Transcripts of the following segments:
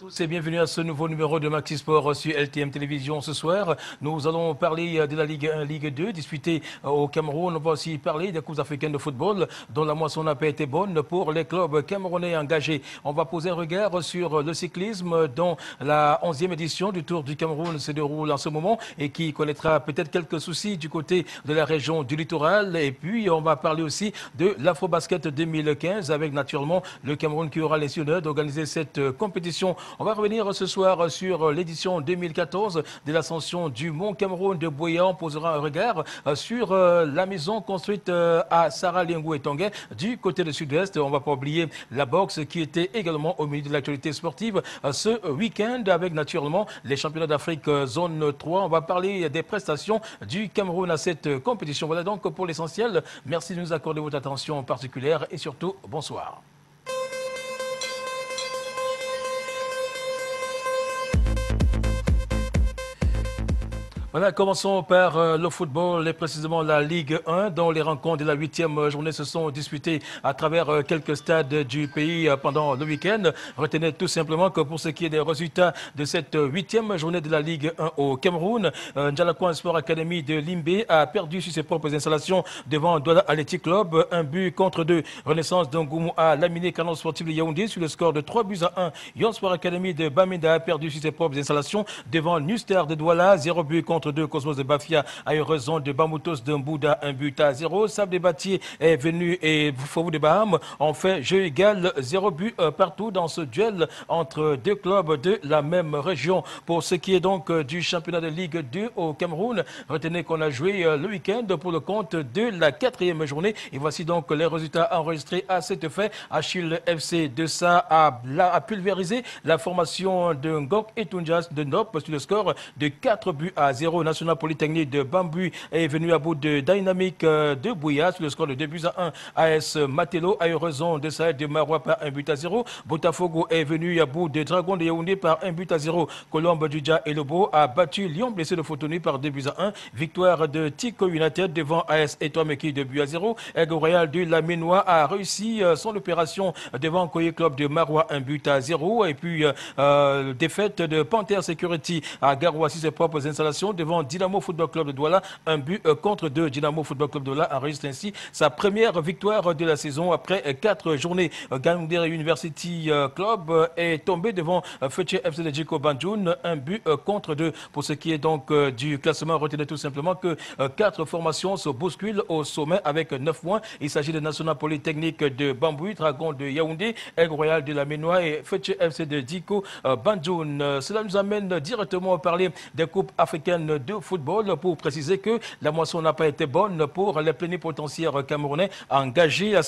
tous et bienvenue à ce nouveau numéro de Maxi Sport sur LTM Télévision. Ce soir, nous allons parler de la Ligue 1, Ligue 2, disputée au Cameroun. On va aussi parler des Coupes africaines de football, dont la moisson n'a pas été bonne pour les clubs camerounais engagés. On va poser un regard sur le cyclisme, dont la 11e édition du Tour du Cameroun se déroule en ce moment et qui connaîtra peut-être quelques soucis du côté de la région du littoral. Et puis, on va parler aussi de l'Afrobasket 2015 avec naturellement le Cameroun qui aura les honneurs d'organiser cette compétition. On va revenir ce soir sur l'édition 2014 de l'ascension du Mont Cameroun de Buea. On posera un regard sur la maison construite à Sarah Liengou et Tongué du côté du sud-est. On ne va pas oublier la boxe qui était également au milieu de l'actualité sportive ce week-end avec naturellement les championnats d'Afrique zone 3. On va parler des prestations du Cameroun à cette compétition. Voilà donc pour l'essentiel. Merci de nous accorder votre attention particulière et surtout, bonsoir. Voilà, commençons par le football et précisément la Ligue 1 dont les rencontres de la 8e journée se sont disputées à travers quelques stades du pays pendant le week-end. Retenez tout simplement que pour ce qui est des résultats de cette 8e journée de la Ligue 1 au Cameroun, Ndjalakouan Sport Academy de Limbé a perdu sur ses propres installations devant Douala Athletic Club, 1-2. Renaissance d'Angoumou a laminé Canon Sportif de Yaoundé sur le score de 3-1. Yon Sport Academy de Bamenda a perdu sur ses propres installations devant Nuster de Douala, 0-2. Cosmos de Bafia a eu raison de Bamoutos de Mbouda, 1-0. Sable des Bâtiers est venu et Fauveau de Baham ont fait jeu égal, 0 partout dans ce duel entre deux clubs de la même région. Pour ce qui est donc du championnat de Ligue 2 au Cameroun, retenez qu'on a joué le week-end pour le compte de la 4e journée. Et voici donc les résultats enregistrés à cet effet. Achille FC de Ça a pulvérisé la formation de Ngok et Tunjas de Nop sur le score de 4-0. National Polytechnique de Bambu est venu à bout de Dynamique de Bouya sur le score de 2-1. AS Matelo a eu raison de Saïd de Marois par 1-0. Botafogo est venu à bout de Dragon de Yaoundé par 1-0. Colombe Djidja et Lobo a battu Lyon blessé de Fotoni par 2-1. Victoire de Tico United devant AS Etoile-Meki de 2-0. Aigle Royal de la Ménois a réussi son opération devant Koye Club de Marois 1-0. Et puis défaite de Panther Security à Garoua sur ses propres installations devant Dynamo Football Club de Douala, 1-2. Dynamo Football Club de Douala enregistre ainsi sa première victoire de la saison après 4 journées. Gaoundé University Club est tombé devant Fetché FC de Djiko Banjoun, 1-2. Pour ce qui est donc du classement, retenez tout simplement que 4 formations se bousculent au sommet avec 9 points. Il s'agit de National Polytechnique de Bambouy, Dragon de Yaoundé, Aigle Royal de la Ménois et Fetché FC de Djiko Banjoun. Cela nous amène directement à parler des coupes africaines de football pour préciser que la moisson n'a pas été bonne pour les plénipotentiaires camerounais engagés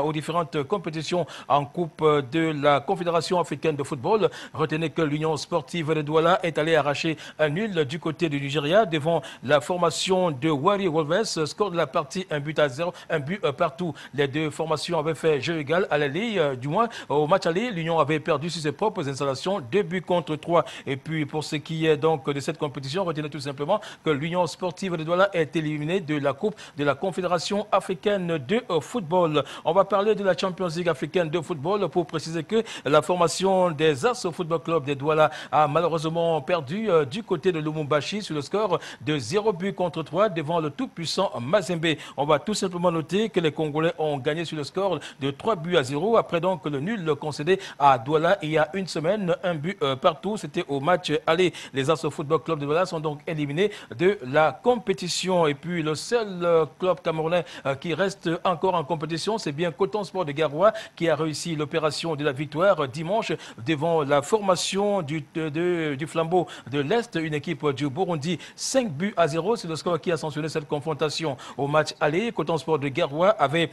aux différentes compétitions en coupe de la Confédération africaine de football. Retenez que l'Union sportive de Douala est allée arracher un nul du côté du Nigeria devant la formation de Wari Wolves. Score de la partie 1-0, 1 partout. Les deux formations avaient fait jeu égal à l'aller, du moins au match aller. L'Union avait perdu sur ses propres installations, 2-3. Et puis pour ce qui est donc de cette compétition, retenez tout simplement que l'Union sportive de Douala est éliminée de la Coupe de la Confédération africaine de football. On va parler de la Champions League africaine de football pour préciser que la formation des As Football Club de Douala a malheureusement perdu du côté de Lumumbashi sur le score de 0-3 devant le tout-puissant Mazembe. On va tout simplement noter que les Congolais ont gagné sur le score de 3-0 après donc le nul concédé à Douala il y a une semaine, 1 partout. C'était au match aller. Les As Football Club de Douala sont donc éliminés de la compétition. Et puis le seul club camerounais qui reste encore en compétition, c'est bien Coton Sport de Garoua qui a réussi l'opération de la victoire dimanche devant la formation du Flambeau de l'Est, une équipe du Burundi, 5-0. C'est le score qui a sanctionné cette confrontation. Au match aller, Coton Sport de Garoua avait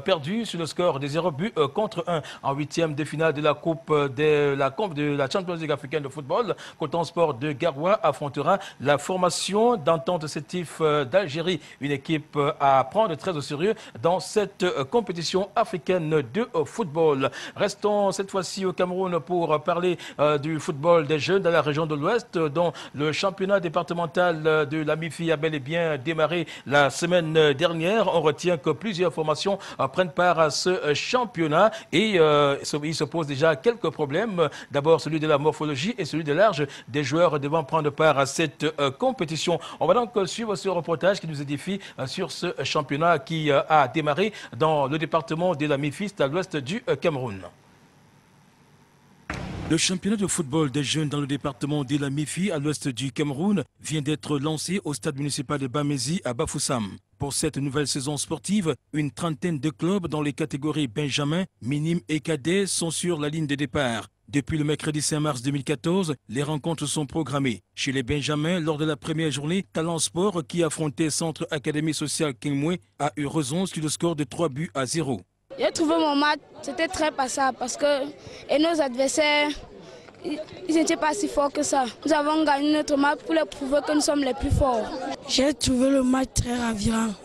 perdu sur le score de 0-1 en 8e de finale de la Coupe de la Champions League africaine de football. Coton Sport de Garoua affrontera la formation d'Entente Sétif d'Algérie, une équipe à prendre très au sérieux dans cette compétition africaine de football. Restons cette fois-ci au Cameroun pour parler du football des jeunes dans la région de l'Ouest, dont le championnat départemental de la MIFI a bel et bien démarré la semaine dernière. On retient que plusieurs formations prennent part à ce championnat et il se pose déjà quelques problèmes. D'abord celui de la morphologie et celui de l'âge des joueurs devant prendre part à cette compétition. On va donc suivre ce reportage qui nous édifie sur ce championnat qui a démarré dans le département de la MIFI, à l'ouest du Cameroun. Le championnat de football des jeunes dans le département de la MIFI, à l'ouest du Cameroun, vient d'être lancé au stade municipal de Bamezi à Bafoussam. Pour cette nouvelle saison sportive, une trentaine de clubs dans les catégories Benjamin, Minime et Cadet sont sur la ligne de départ. Depuis le mercredi 5 mars 2014, les rencontres sont programmées. Chez les Benjamins, lors de la première journée, Talent Sport, qui affrontait Centre Académie Sociale Kingmoué, a eu raison sur le score de 3-0. J'ai trouvé mon match, c'était très passable parce que nos adversaires, ils n'étaient pas si forts que ça. Nous avons gagné notre match pour leur prouver que nous sommes les plus forts. J'ai trouvé le match très ravirant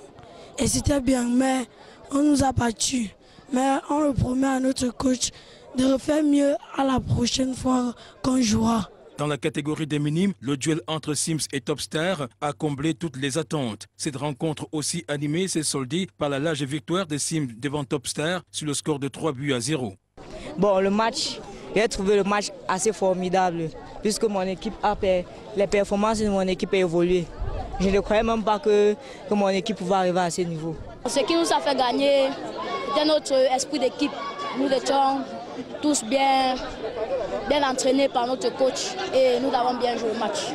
et c'était bien, mais on nous a battus. Mais on le promet à notre coach de refaire mieux à la prochaine fois qu'on jouera. Dans la catégorie des minimes, le duel entre Sims et Topstar a comblé toutes les attentes. Cette rencontre aussi animée s'est soldée par la large victoire des Sims devant Topstar sur le score de 3-0. Bon, le match, j'ai trouvé le match assez formidable puisque mon équipe les performances de mon équipe ont évolué. Je ne croyais même pas que mon équipe pouvait arriver à ce niveau. Ce qui nous a fait gagner, c'était notre esprit d'équipe. Nous étions tous bien entraînés par notre coach et nous avons bien joué le match.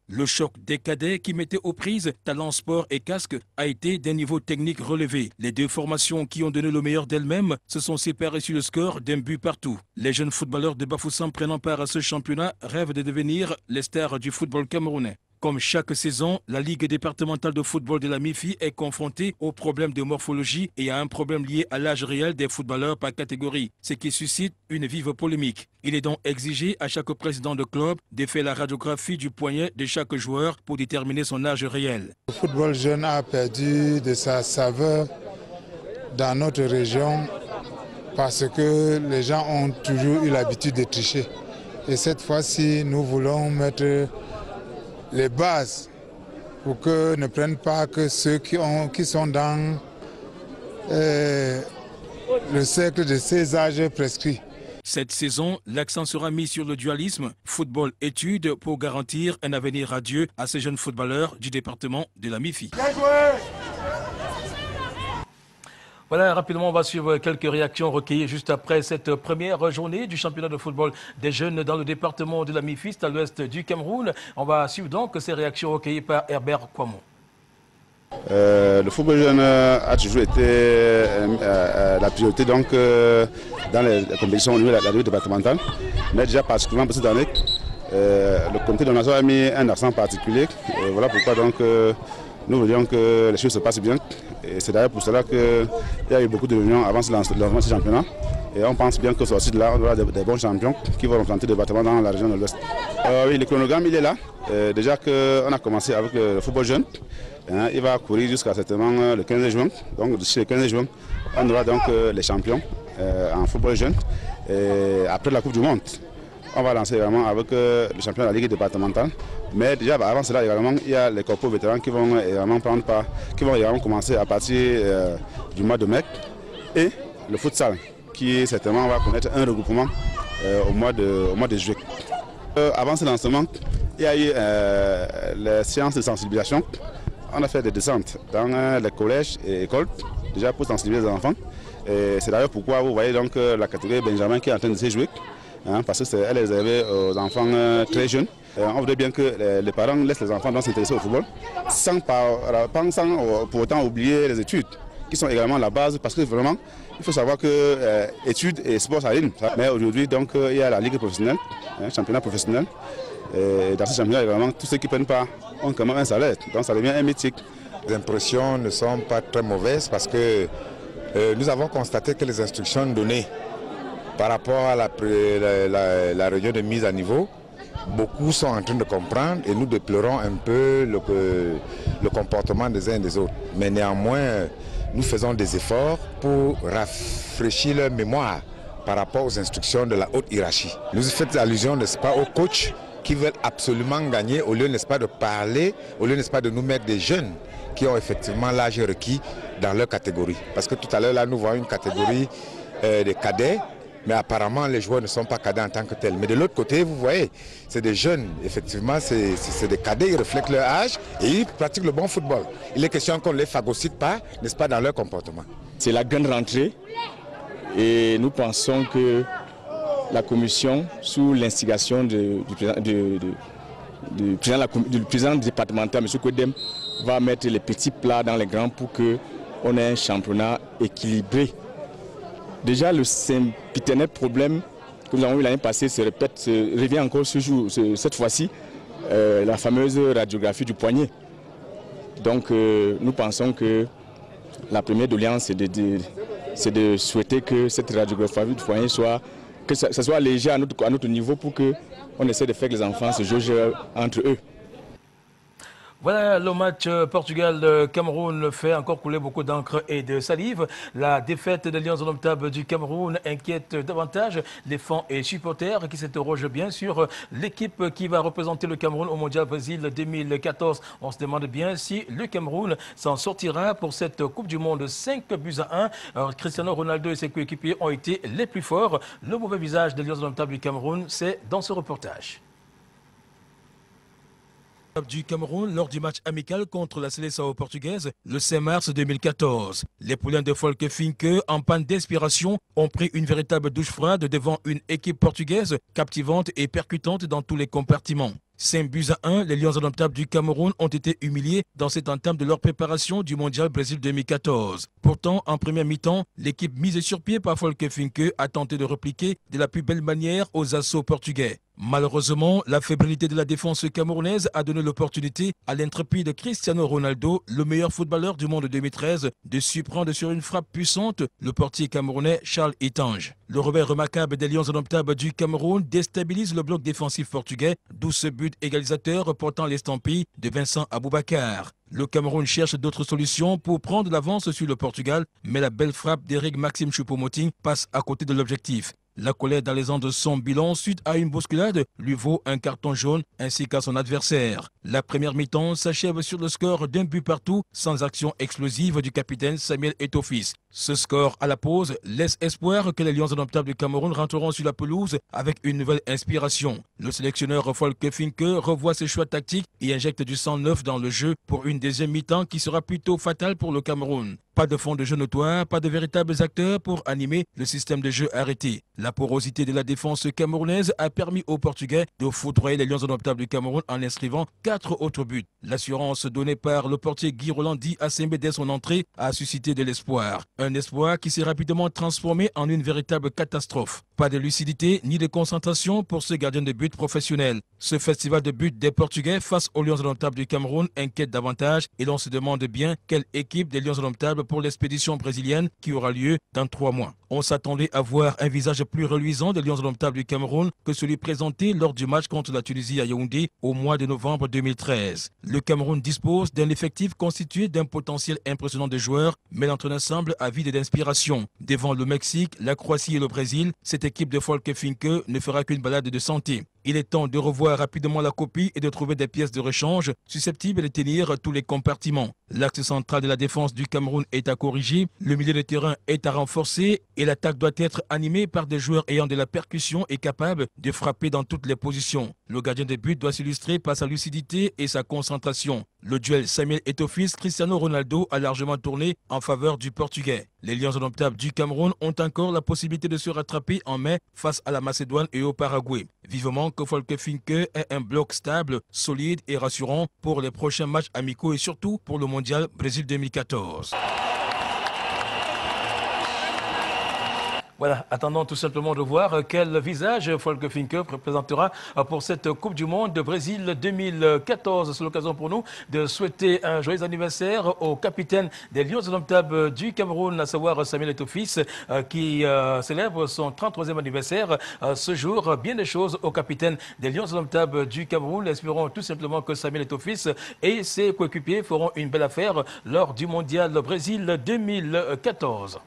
Le choc des cadets qui mettaient aux prises Talent Sport et Casque a été d'un niveau technique relevé. Les deux formations qui ont donné le meilleur d'elles-mêmes se sont séparées sur le score d'un but partout. Les jeunes footballeurs de Bafoussam prenant part à ce championnat rêvent de devenir les stars du football camerounais. Comme chaque saison, la Ligue départementale de football de la MIFI est confrontée aux problèmes de morphologie et à un problème lié à l'âge réel des footballeurs par catégorie, ce qui suscite une vive polémique. Il est donc exigé à chaque président de club de faire la radiographie du poignet de chaque joueur pour déterminer son âge réel. Le football jeune a perdu de sa saveur dans notre région parce que les gens ont toujours eu l'habitude de tricher. Et cette fois-ci, nous voulons mettre les bases pour que ne prennent pas que ceux qui sont dans le cercle de ces âges prescrits. Cette saison, l'accent sera mis sur le dualisme football-études pour garantir un avenir radieux à ces jeunes footballeurs du département de la MIFI. Voilà, rapidement, on va suivre quelques réactions recueillies juste après cette première journée du championnat de football des jeunes dans le département de la MIFI, à l'ouest du Cameroun. On va suivre donc ces réactions recueillies par Herbert Kwamon. Le football jeune a toujours été la priorité donc, dans les compétitions au niveau de la Ligue départementale. Mais déjà particulièrement pour cette année, le comité de nation a mis un accent particulier. Voilà pourquoi donc, nous voulions que les choses se passent bien. Et c'est d'ailleurs pour cela qu'il y a eu beaucoup de réunions avant ce lancement de ce championnat. Et on pense bien que sorti de là, on aura des bons champions qui vont représenter le département dans la région de l'Ouest. Oui, le chronogramme il est là. Déjà qu'on a commencé avec le football jeune. Il va courir jusqu'à certainement le 15 juin. Donc d'ici le 15 juin, on aura donc les champions en football jeune. Et après la Coupe du Monde, on va lancer vraiment avec le champion de la Ligue départementale. Mais déjà avant cela, également, il y a les corpos vétérans qui vont également prendre part, qui vont également commencer à partir du mois de mai. Et le futsal, qui certainement va connaître un regroupement au mois de juillet. Avant ce lancement, il y a eu les séances de sensibilisation. On a fait des descentes dans les collèges et écoles, déjà pour sensibiliser les enfants. C'est d'ailleurs pourquoi vous voyez donc la catégorie Benjamin qui est en train de se jouer. Parce qu'elle est réservée aux enfants très jeunes. On voudrait bien que les parents laissent les enfants s'intéresser au football sans pour autant oublier les études qui sont également la base parce que vraiment il faut savoir que études et sport ça rime. Mais aujourd'hui donc il y a la ligue professionnelle, championnat professionnel. Et dans ce championnat également tous ceux qui ne prennent pas ont quand même un salaire, donc ça devient un métier. Les impressions ne sont pas très mauvaises parce que nous avons constaté que les instructions données par rapport à la réunion de mise à niveau beaucoup sont en train de comprendre et nous déplorons un peu le comportement des uns et des autres. Mais néanmoins, nous faisons des efforts pour rafraîchir leur mémoire par rapport aux instructions de la haute hiérarchie. Nous faites allusion, n'est-ce pas, aux coachs qui veulent absolument gagner au lieu, n'est-ce pas, de parler, au lieu, n'est-ce pas, de nous mettre des jeunes qui ont effectivement l'âge requis dans leur catégorie. Parce que tout à l'heure, là, nous voyons une catégorie des cadets, mais apparemment, les joueurs ne sont pas cadets en tant que tels. Mais de l'autre côté, vous voyez, c'est des jeunes, effectivement, c'est des cadets, ils reflètent leur âge et ils pratiquent le bon football. Il est question qu'on ne les phagocyte pas, n'est-ce pas, dans leur comportement. C'est la grande rentrée et nous pensons que la commission, sous l'instigation du président départemental, M. Kodem, va mettre les petits plats dans les grands pour qu'on ait un championnat équilibré. Déjà, le sempiternel problème que nous avons eu l'année passée revient encore cette fois-ci, la fameuse radiographie du poignet. Donc, nous pensons que la première doléance, c'est de souhaiter que cette radiographie du poignet que ça soit léger à notre niveau pour qu'on essaie de faire que les enfants se jaugent entre eux. Voilà, le match Portugal-Cameroun fait encore couler beaucoup d'encre et de salive. La défaite des Lions indomptables du Cameroun inquiète davantage les fans et supporters qui s'interrogent bien sur l'équipe qui va représenter le Cameroun au Mondial Brésil 2014. On se demande bien si le Cameroun s'en sortira pour cette Coupe du Monde 5-1. Alors, Cristiano Ronaldo et ses coéquipiers ont été les plus forts. Le mauvais visage des Lions indomptables du Cameroun, c'est dans ce reportage. Du Cameroun lors du match amical contre la Seleção portugaise le 5 mars 2014. Les poulains de Folkefinke, en panne d'inspiration, ont pris une véritable douche froide devant une équipe portugaise captivante et percutante dans tous les compartiments. 5-1, les Lions indomptables du Cameroun ont été humiliés dans cette entame de leur préparation du Mondial Brésil 2014. Pourtant, en première mi-temps, l'équipe mise sur pied par Folkefinke a tenté de repliquer de la plus belle manière aux assauts portugais. Malheureusement, la fébrilité de la défense camerounaise a donné l'opportunité à l'intrépide Cristiano Ronaldo, le meilleur footballeur du monde 2013, de surprendre sur une frappe puissante le portier camerounais Charles Itange. Le revers remarquable des Lions indomptables du Cameroun déstabilise le bloc défensif portugais, d'où ce but égalisateur portant l'estampille de Vincent Aboubakar. Le Cameroun cherche d'autres solutions pour prendre l'avance sur le Portugal, mais la belle frappe d'Éric Maxime Choupo-Moting passe à côté de l'objectif. La colère d'Alessandro de son bilan suite à une bousculade lui vaut un carton jaune ainsi qu'à son adversaire. La première mi-temps s'achève sur le score d'un but partout sans action explosive du capitaine Samuel Eto'o-Fils. Ce score à la pause laisse espoir que les Lions indomptables du Cameroun rentreront sur la pelouse avec une nouvelle inspiration. Le sélectionneur Folkefinke revoit ses choix tactiques et injecte du sang neuf dans le jeu pour une deuxième mi-temps qui sera plutôt fatale pour le Cameroun. Pas de fond de jeu notoire, pas de véritables acteurs pour animer le système de jeu arrêté. La porosité de la défense camerounaise a permis aux Portugais de foudroyer les Lions indomptables du Cameroun en inscrivant 4 autres buts. L'assurance donnée par le portier Guy Rolandi à Sembe dès son entrée a suscité de l'espoir. Un espoir qui s'est rapidement transformé en une véritable catastrophe. Pas de lucidité ni de concentration pour ce gardien de but professionnel. Ce festival de buts des Portugais face aux Lions indomptables du Cameroun inquiète davantage et l'on se demande bien quelle équipe des Lions indomptables pour l'expédition brésilienne qui aura lieu dans 3 mois. On s'attendait à voir un visage plus reluisant des Lions indomptables du Cameroun que celui présenté lors du match contre la Tunisie à Yaoundé au mois de novembre 2013. Le Cameroun dispose d'un effectif constitué d'un potentiel impressionnant de joueurs, mais l'entraîneur semble avide d'inspiration. Devant le Mexique, la Croatie et le Brésil, cette équipe de Folkefinke ne fera qu'une balade de santé. Il est temps de revoir rapidement la copie et de trouver des pièces de rechange susceptibles de tenir tous les compartiments. L'axe central de la défense du Cameroun est à corriger, le milieu de terrain est à renforcer et l'attaque doit être animée par des joueurs ayant de la percussion et capables de frapper dans toutes les positions. Le gardien de but doit s'illustrer par sa lucidité et sa concentration. Le duel Samuel Eto'o-Fils, Cristiano Ronaldo a largement tourné en faveur du Portugais. Les Lions indomptables du Cameroun ont encore la possibilité de se rattraper en mai face à la Macédoine et au Paraguay. Vivement que Folkefinke ait un bloc stable, solide et rassurant pour les prochains matchs amicaux et surtout pour le Mondial Brésil 2014. Voilà, attendons tout simplement de voir quel visage Volker Finke représentera pour cette Coupe du Monde de Brésil 2014. C'est l'occasion pour nous de souhaiter un joyeux anniversaire au capitaine des Lions indomptables du Cameroun, à savoir Samuel Eto'o-Fils, qui célèbre son 33e anniversaire ce jour. Bien des choses au capitaine des Lions indomptables du Cameroun. Espérons tout simplement que Samuel Eto'o-Fils et ses coéquipiers feront une belle affaire lors du Mondial Brésil 2014.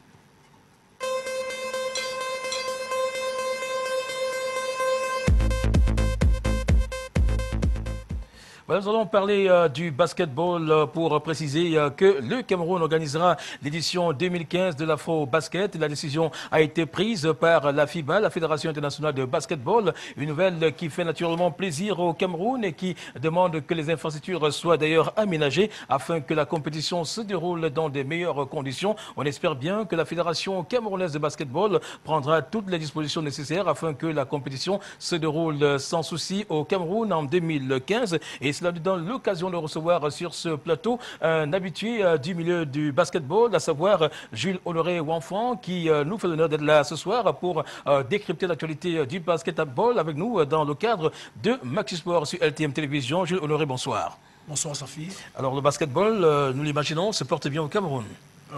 Nous allons parler du basketball pour préciser que le Cameroun organisera l'édition 2015 de l'Afro-Basket. La décision a été prise par la FIBA, la Fédération internationale de basketball. Une nouvelle qui fait naturellement plaisir au Cameroun et qui demande que les infrastructures soient d'ailleurs aménagées afin que la compétition se déroule dans des meilleures conditions. On espère bien que la Fédération camerounaise de basketball prendra toutes les dispositions nécessaires afin que la compétition se déroule sans souci au Cameroun en 2015. Et cela nous donne l'occasion de recevoir sur ce plateau un habitué du milieu du basketball, à savoir Jules Honoré Wanfan, qui nous fait l'honneur d'être là ce soir pour décrypter l'actualité du basketball avec nous dans le cadre de Maxi Sport sur LTM Télévision. Jules Honoré, bonsoir. Bonsoir, Safi. Alors, le basketball, nous l'imaginons, se porte bien au Cameroun.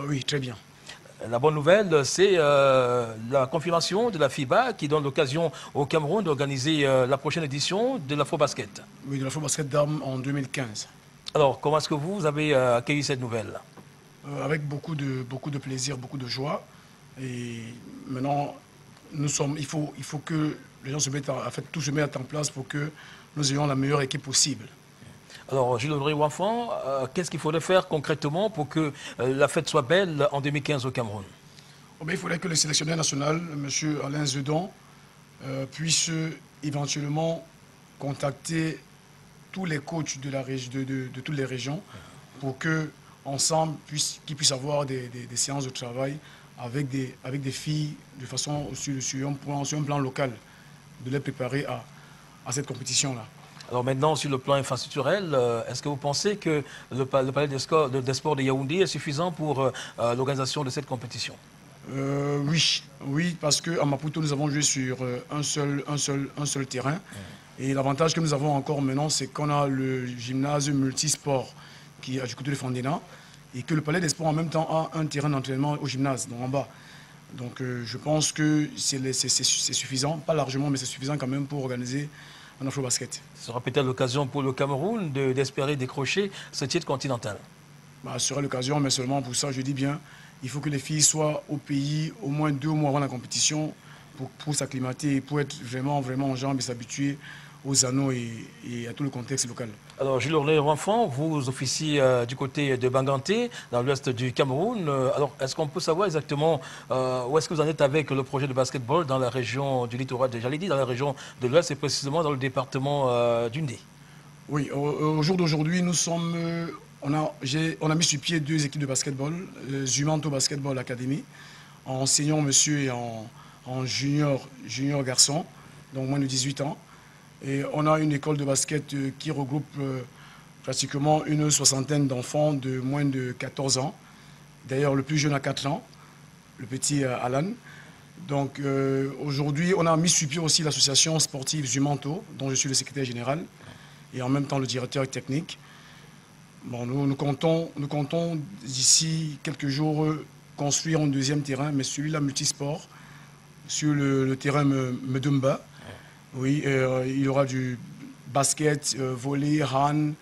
Oui, très bien. La bonne nouvelle, c'est la confirmation de la FIBA qui donne l'occasion au Cameroun d'organiser la prochaine édition de l'Afro-Basket. Oui, de l'Afro-Basket d'armes en 2015. Alors, comment est-ce que vous avez accueilli cette nouvelle? Avec beaucoup de plaisir, beaucoup de joie. Et maintenant, il faut que les gens se mettent tout se mette en place pour que nous ayons la meilleure équipe possible. Alors, Jules Honoré Wanfan, qu'est-ce qu'il faudrait faire concrètement pour que la fête soit belle en 2015 au Cameroun? Il faudrait que le sélectionneur national, M. Alain Zedon, puisse éventuellement contacter tous les coachs de toutes les régions pour qu'ensemble, qu'ils puissent avoir des séances de travail avec des filles de façon sur un plan local, de les préparer à cette compétition-là. Alors maintenant, sur le plan infrastructurel, est-ce que vous pensez que le palais des sports de Yaoundé est suffisant pour l'organisation de cette compétition? Oui, parce qu'à Maputo, nous avons joué sur un seul terrain. Et l'avantage que nous avons encore maintenant, c'est qu'on a le gymnase multisport qui est du côté de Fandena et que le palais des sports en même temps a un terrain d'entraînement au gymnase, donc en bas. Donc je pense que c'est suffisant, pas largement, mais c'est suffisant quand même pour organiser un Afro-Basket. Ce sera peut-être l'occasion pour le Cameroun d'espérer décrocher ce titre continental. Ce sera l'occasion, mais seulement pour ça, je dis bien, il faut que les filles soient au pays au moins 2 mois avant la compétition pour s'acclimater et pour être vraiment en jambes et s'habituer aux anneaux et à tout le contexte local. Alors, Jules Honoré Wanfan, vous officiez du côté de Banganté, dans l'ouest du Cameroun. Alors, est-ce qu'on peut savoir exactement où est-ce que vous en êtes avec le projet de basketball dans la région du littoral de Jalidi, dans la région de l'ouest et précisément dans le département d'Undé? Oui, au jour d'aujourd'hui, on a mis sur pied 2 équipes de basketball, Zumanto Basketball Academy, en senior monsieur et en junior garçon, donc moins de 18 ans. Et on a une école de basket qui regroupe pratiquement une 60aine d'enfants de moins de 14 ans. D'ailleurs, le plus jeune a 4 ans, le petit Alan. Donc aujourd'hui, on a mis sur pied aussi l'association sportive Zumanto, dont je suis le secrétaire général, et en même temps le directeur technique. Bon, nous comptons d'ici quelques jours construire un 2e terrain, mais celui-là multisport, sur le terrain Medumba. Oui, il y aura du basket, volley, hand,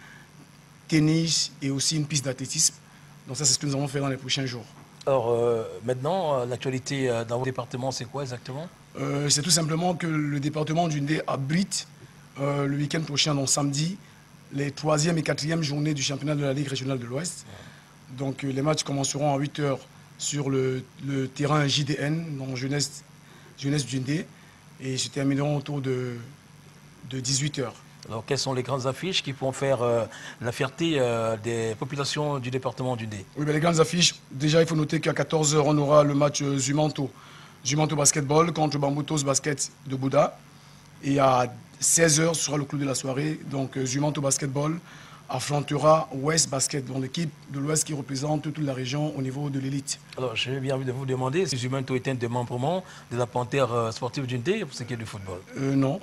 tennis et aussi une piste d'athlétisme. Donc ça, c'est ce que nous allons faire dans les prochains jours. Alors maintenant, l'actualité dans vos départements, c'est quoi exactement? C'est tout simplement que le département d'Undé abrite le week-end prochain, donc samedi, les 3e et 4e journées du championnat de la Ligue régionale de l'Ouest. Donc les matchs commenceront à 8 h sur le terrain JDN, donc jeunesse d'Undé, et se termineront autour de 18 h. Alors, quelles sont les grandes affiches qui pourront faire la fierté des populations du département d'Undé? Oui, les grandes affiches, déjà, il faut noter qu'à 14 h, on aura le match Zumanto Basketball contre Bamboutos Basket de Bouddha. Et à 16 h, ce sera le clou de la soirée. Donc, Zumanto Basketball affrontera West Basketball, l'équipe de l'Ouest qui représente toute la région au niveau de l'élite. Alors, j'ai bien envie de vous demander si Zumanto est un démembrement de la Panthère sportive d'unité pour ce qui est du football. Non,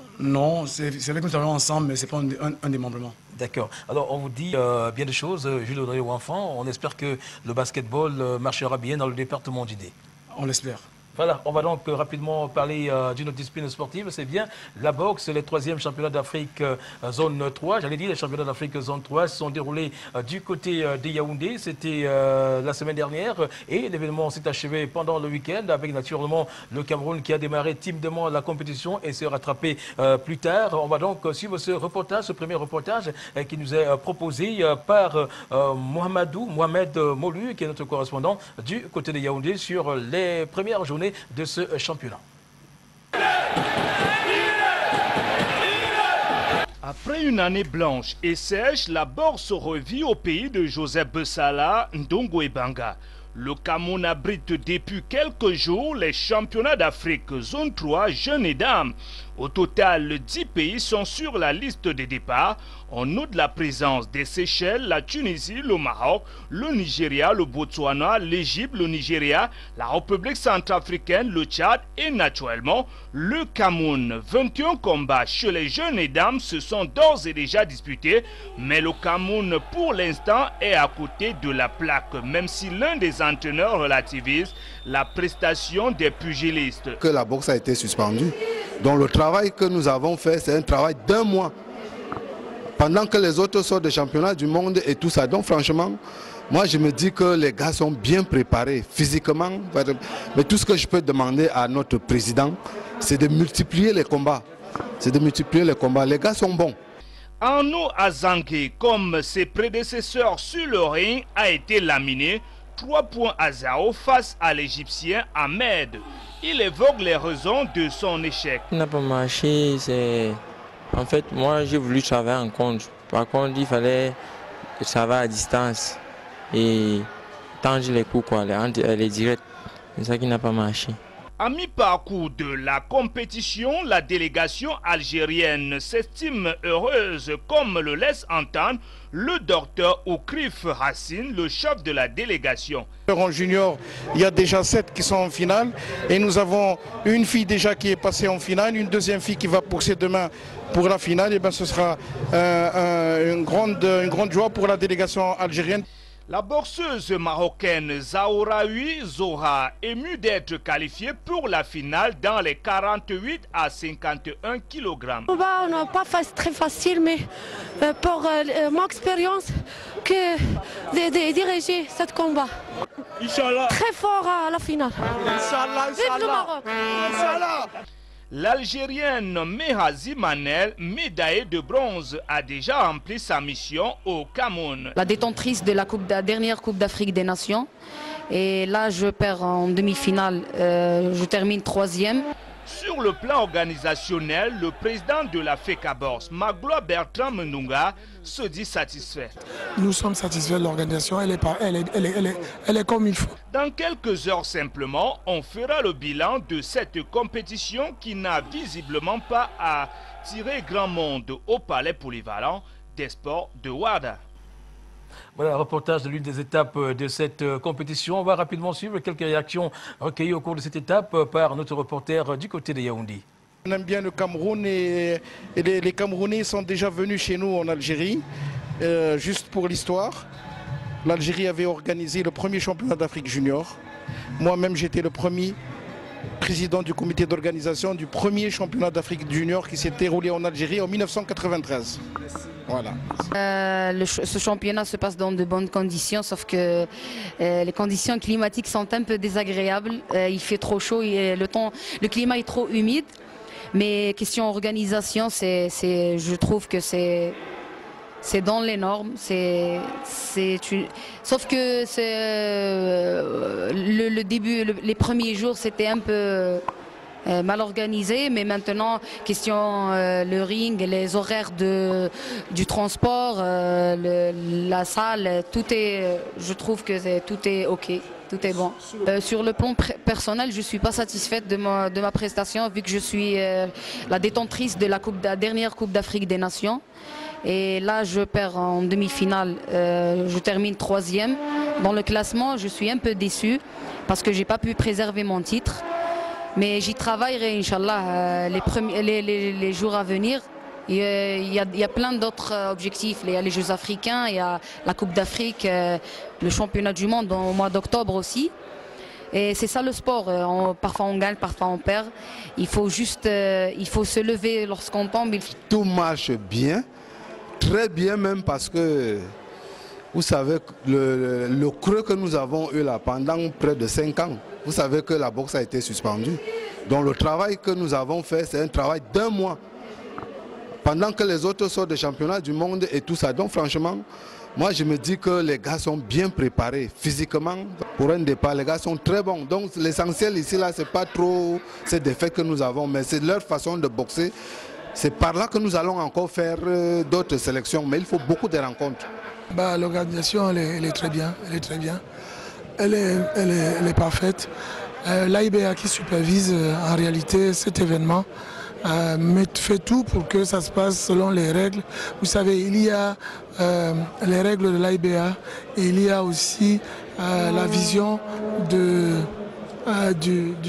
c'est vrai que nous travaillons ensemble, mais ce n'est pas un démembrement. D'accord. Alors, on vous dit bien des choses, Jules Audrey Ouenfant. On espère que le basketball marchera bien dans le département d'Idé. On l'espère. Voilà, on va donc rapidement parler d'une autre discipline sportive, c'est bien la boxe, les 3e championnats d'Afrique zone 3. J'allais dire les championnats d'Afrique zone 3 se sont déroulés du côté de Yaoundé, c'était la semaine dernière et l'événement s'est achevé pendant le week-end avec naturellement le Cameroun qui a démarré timidement la compétition et s'est rattrapé plus tard. On va donc suivre ce reportage, ce premier reportage qui nous est proposé par Mohamed Molu, qui est notre correspondant du côté de Yaoundé sur les premières journées de ce championnat. Après une année blanche et sèche, la bourse revit au pays de Joseph Bessala, Ndongo et Banga. Le Cameroun abrite depuis quelques jours les championnats d'Afrique zone 3 jeunes et dames. Au total, 10 pays sont sur la liste des départs. On note la présence des Seychelles, la Tunisie, le Maroc, le Nigeria, le Botswana, l'Égypte, le Nigeria, la République centrafricaine, le Tchad et naturellement le Cameroun. 21 combats chez les jeunes et dames se sont d'ores et déjà disputés, mais le Cameroun pour l'instant est à côté de la plaque, même si l'un des entraîneurs relativise la prestation des pugilistes. Que la boxe a été suspendue. Donc le travail que nous avons fait, c'est un travail d'1 mois. Pendant que les autres sortent des championnats du monde et tout ça. Donc franchement, moi je me dis que les gars sont bien préparés physiquement. Mais tout ce que je peux demander à notre président, c'est de multiplier les combats. C'est de multiplier les combats. Les gars sont bons. Arnaud Azangue, comme ses prédécesseurs sur le ring, a été laminé 3 points à 0 face à l'Égyptien Ahmed. Il évoque les raisons de son échec. Il n'a pas marché, c'est... En fait, moi j'ai voulu travailler en contre. Par contre, il fallait travailler à distance et tendre les coups, quoi, les directs. C'est ça qui n'a pas marché. À mi-parcours de la compétition, la délégation algérienne s'estime heureuse, comme le laisse entendre le docteur Oukrif Hassine, le chef de la délégation. En junior, il y a déjà 7 qui sont en finale et nous avons une fille déjà qui est passée en finale, une deuxième fille qui va pousser demain pour la finale. Et bien ce sera une grande joie pour la délégation algérienne. La boxeuse marocaine Zaouraoui Zohra, émue d'être qualifiée pour la finale dans les 48 à 51 kg. On n'a pas très facile, mais pour mon expérience, de diriger ce combat. Inch'Allah. Très fort à la finale. Inch'Allah, vive le Maroc. Inch'Allah. L'Algérienne Mehazi Manel, médaillée de bronze, a déjà rempli sa mission au Cameroun. La détentrice de la dernière Coupe d'Afrique des Nations. Et là, je perds en demi-finale. Je termine 3e. Sur le plan organisationnel, le président de la FECABORS, Magloire Bertrand Mnunga, se dit satisfait. Nous sommes satisfaits de l'organisation, elle est comme il faut. Dans quelques heures simplement, on fera le bilan de cette compétition qui n'a visiblement pas attiré grand monde au palais polyvalent des sports de Ouarda. Voilà un reportage de l'une des étapes de cette compétition. On va rapidement suivre quelques réactions recueillies au cours de cette étape par notre reporter du côté de Yaoundé. On aime bien le Cameroun et les Camerounais sont déjà venus chez nous en Algérie. Juste pour l'histoire, l'Algérie avait organisé le premier championnat d'Afrique junior. Moi-même, j'étais le premier président du comité d'organisation du premier championnat d'Afrique junior qui s'est déroulé en Algérie en 1993. Voilà. Ce championnat se passe dans de bonnes conditions, sauf que les conditions climatiques sont un peu désagréables. Il fait trop chaud et le climat est trop humide. Mais question organisation, je trouve que c'est dans les normes. Sauf que le début, les premiers jours, c'était un peu mal organisé, mais maintenant, question le ring, les horaires du transport, la salle, je trouve que tout est OK. Tout est bon. Sur le plan personnel, je ne suis pas satisfaite de ma prestation vu que je suis la détentrice de la dernière Coupe d'Afrique des Nations. Et là, je perds en demi-finale. Je termine 3e. Dans le classement, je suis un peu déçue parce que je n'ai pas pu préserver mon titre. Mais j'y travaillerai, Inch'Allah, les jours à venir. Il y a plein d'autres objectifs. Il y a les Jeux africains, il y a la Coupe d'Afrique, le championnat du monde au mois d'octobre aussi. Et c'est ça le sport. Parfois on gagne, parfois on perd. Il faut juste il faut se lever lorsqu'on tombe. Tout marche bien, très bien même, parce que vous savez le creux que nous avons eu là pendant près de 5 ans. Vous savez que la boxe a été suspendue. Donc le travail que nous avons fait, c'est un travail d'1 mois. Pendant que les autres sortent des championnats du monde et tout ça. Donc franchement, moi je me dis que les gars sont bien préparés physiquement. Pour un départ, les gars sont très bons. Donc l'essentiel ici, là, c'est pas trop ces défaites que nous avons, mais c'est leur façon de boxer. C'est par là que nous allons encore faire d'autres sélections. Mais il faut beaucoup de rencontres. L'organisation, elle est très bien. Elle est très bien. Elle est parfaite. L'AIBA qui supervise en réalité cet événement fait tout pour que ça se passe selon les règles. Vous savez, il y a les règles de l'AIBA et il y a aussi la vision du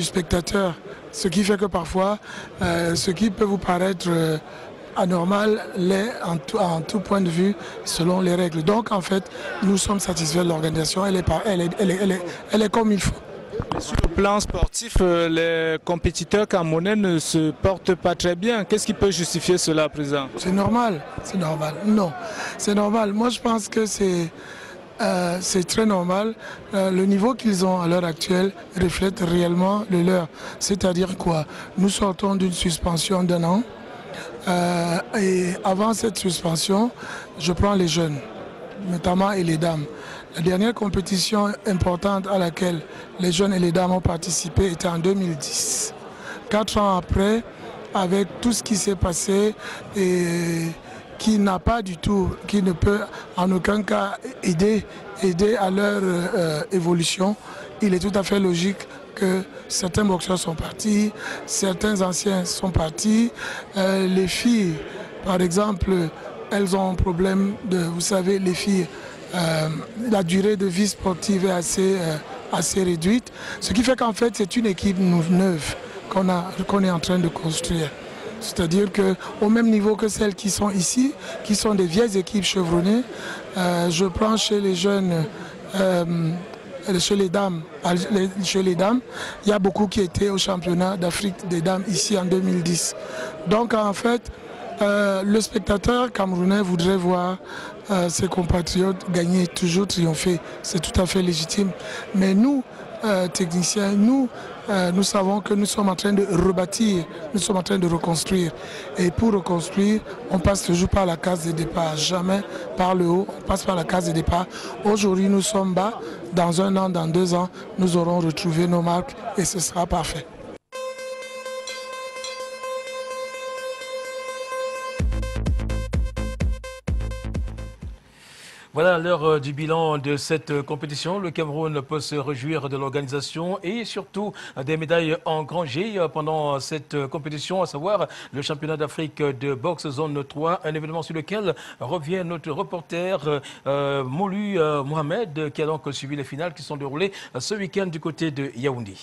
spectateur. Ce qui fait que parfois, ce qui peut vous paraître anormal l'est en tout point de vue selon les règles. Donc en fait, nous sommes satisfaits de l'organisation, elle est comme il faut. Sur le plan sportif, les compétiteurs camerounais ne se portent pas très bien. Qu'est-ce qui peut justifier cela, Président? C'est normal, c'est normal. Non, c'est normal. Moi je pense que c'est très normal. Le niveau qu'ils ont à l'heure actuelle reflète réellement le leur. C'est-à-dire quoi? Nous sortons d'une suspension d'1 an. Et avant cette suspension, je prends les jeunes, notamment et les dames. La dernière compétition importante à laquelle les jeunes et les dames ont participé était en 2010. 4 ans après, avec tout ce qui s'est passé et qui n'a pas du tout, qui ne peut en aucun cas aider à leur évolution, il est tout à fait logique que certains boxeurs sont partis, certains anciens sont partis. Les filles, par exemple, elles ont un problème de, vous savez, les filles, la durée de vie sportive est assez réduite. Ce qui fait qu'en fait, c'est une équipe neuve qu'on est en train de construire. C'est-à-dire qu'au même niveau que celles qui sont ici, qui sont des vieilles équipes chevronnées, je prends chez les jeunes, chez les dames, il y a beaucoup qui étaient au championnat d'Afrique des dames ici en 2010. Donc en fait, le spectateur camerounais voudrait voir ses compatriotes gagner, toujours triompher. C'est tout à fait légitime. Mais nous, techniciens, nous savons que nous sommes en train de rebâtir, nous sommes en train de reconstruire. Et pour reconstruire, on passe toujours par la case de départ, jamais par le haut, on passe par la case de départ. Aujourd'hui, nous sommes bas. Dans 1 an, dans 2 ans, nous aurons retrouvé nos marques et ce sera parfait. Voilà, à l'heure du bilan de cette compétition, le Cameroun peut se réjouir de l'organisation et surtout des médailles engrangées pendant cette compétition, à savoir le championnat d'Afrique de boxe zone 3, un événement sur lequel revient notre reporter Moulu Mohamed, qui a donc suivi les finales qui sont déroulées ce week-end du côté de Yaoundé.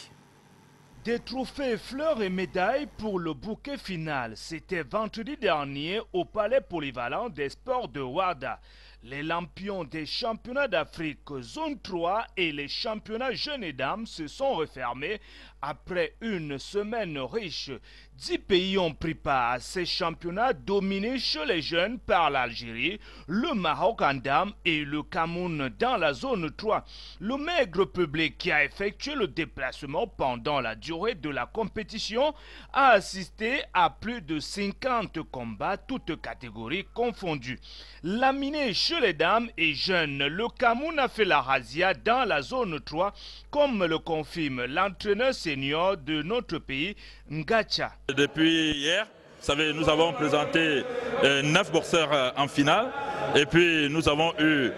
Des trophées, fleurs et médailles pour le bouquet final. C'était vendredi dernier au Palais polyvalent des sports de Ouarda. Les lampions des championnats d'Afrique zone 3 et les championnats jeunes et dames se sont refermés après une semaine riche. 10 pays ont pris part à ces championnats dominés chez les jeunes par l'Algérie, le Maroc en dames et le Cameroun dans la zone 3. Le maigre public qui a effectué le déplacement pendant la durée de la compétition a assisté à plus de 50 combats, toutes catégories confondues. Laminé chez les dames et jeunes, le Cameroun a fait la razzia dans la zone 3, comme le confirme l'entraîneur senior de notre pays, Ngacha. Depuis hier, vous savez, nous avons présenté 9 boxeurs en finale et puis nous avons eu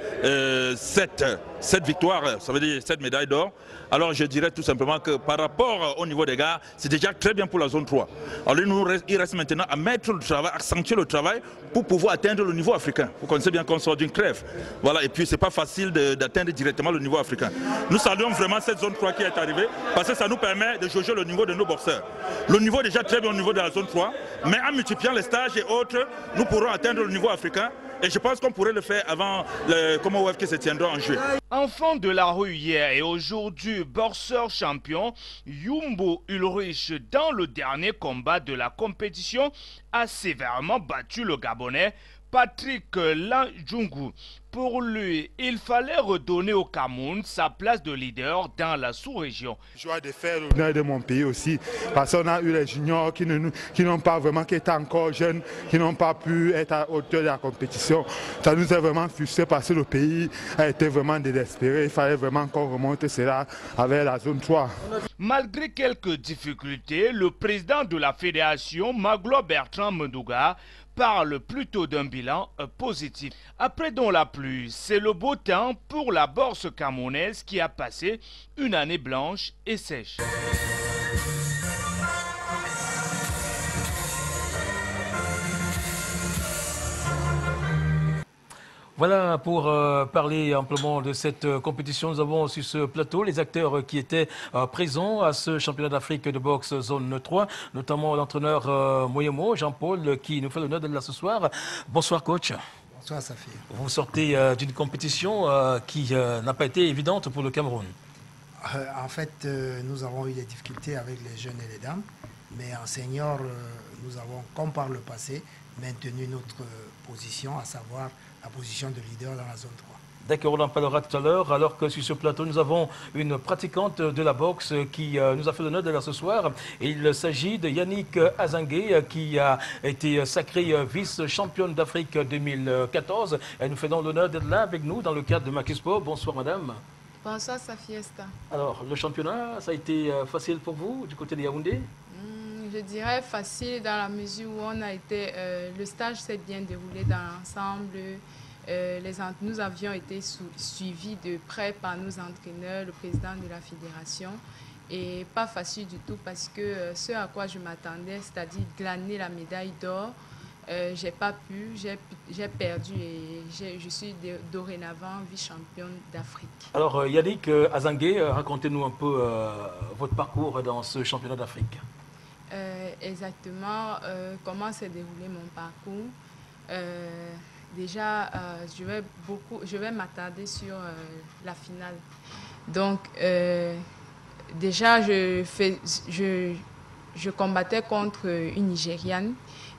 7 cette victoire, ça veut dire cette médaille d'or. Alors je dirais tout simplement que par rapport au niveau des gars, c'est déjà très bien pour la zone 3. Alors il reste maintenant à mettre le travail, accentuer le travail pour pouvoir atteindre le niveau africain. Vous connaissez bien qu'on sort d'une crève. Voilà, et puis c'est pas facile d'atteindre directement le niveau africain. Nous saluons vraiment cette zone 3 qui est arrivée parce que ça nous permet de jauger le niveau de nos boxeurs. Le niveau est déjà très bien au niveau de la zone 3, mais en multipliant les stages et autres, nous pourrons atteindre le niveau africain. Et je pense qu'on pourrait le faire avant le Commonwealth qui se tiendra en juillet. Enfant de la rue hier et aujourd'hui boxeur champion, Yumbo Ulrich, dans le dernier combat de la compétition, a sévèrement battu le Gabonais Patrick Lanjungu. Pour lui, il fallait redonner au Cameroun sa place de leader dans la sous-région. Joie de faire l'honneur de mon pays aussi, parce qu'on a eu les juniors qui n'ont pas vraiment, qui étaient encore jeunes, qui n'ont pas pu être à hauteur de la compétition. Ça nous a vraiment frustrés parce que le pays a été vraiment désespéré. Il fallait vraiment qu'on remonte cela avec la zone 3. Malgré quelques difficultés, le président de la fédération, Magloire Bertrand Mendouga, parle plutôt d'un bilan positif. Après donc la pluie, c'est le beau temps pour la bourse camerounaise qui a passé une année blanche et sèche. Voilà, pour parler amplement de cette compétition, nous avons sur ce plateau les acteurs qui étaient présents à ce championnat d'Afrique de boxe zone 3, notamment l'entraîneur Moyemo, Jean-Paul, qui nous fait l'honneur d'être là ce soir. Bonsoir coach. Bonsoir Safi. Vous sortez d'une compétition qui n'a pas été évidente pour le Cameroun. En fait, nous avons eu des difficultés avec les jeunes et les dames, mais en senior, nous avons, comme par le passé, maintenu notre position, à savoir la position de leader dans la zone 3. D'accord, on en parlera tout à l'heure, alors que sur ce plateau, nous avons une pratiquante de la boxe qui nous a fait l'honneur d'être là ce soir. Et il s'agit de Yannick Azangué, qui a été sacrée vice-championne d'Afrique 2014. Elle nous fait donc l'honneur d'être là avec nous dans le cadre de Maquispo. Bonsoir madame. Bonsoir Safiesta. Alors, le championnat, ça a été facile pour vous du côté de Yaoundé? Je dirais facile dans la mesure où on a été, le stage s'est bien déroulé dans l'ensemble. Nous avions été suivis de près par nos entraîneurs, le président de la fédération. Et pas facile du tout parce que ce à quoi je m'attendais, c'est-à-dire glaner la médaille d'or, j'ai pas pu, j'ai perdu et je suis dorénavant vice-championne d'Afrique. Alors Yannick Azangué, racontez-nous un peu votre parcours dans ce championnat d'Afrique. Exactement, comment s'est déroulé mon parcours. Déjà, je vais m'attarder sur la finale. Donc, déjà, je combattais contre une Nigériane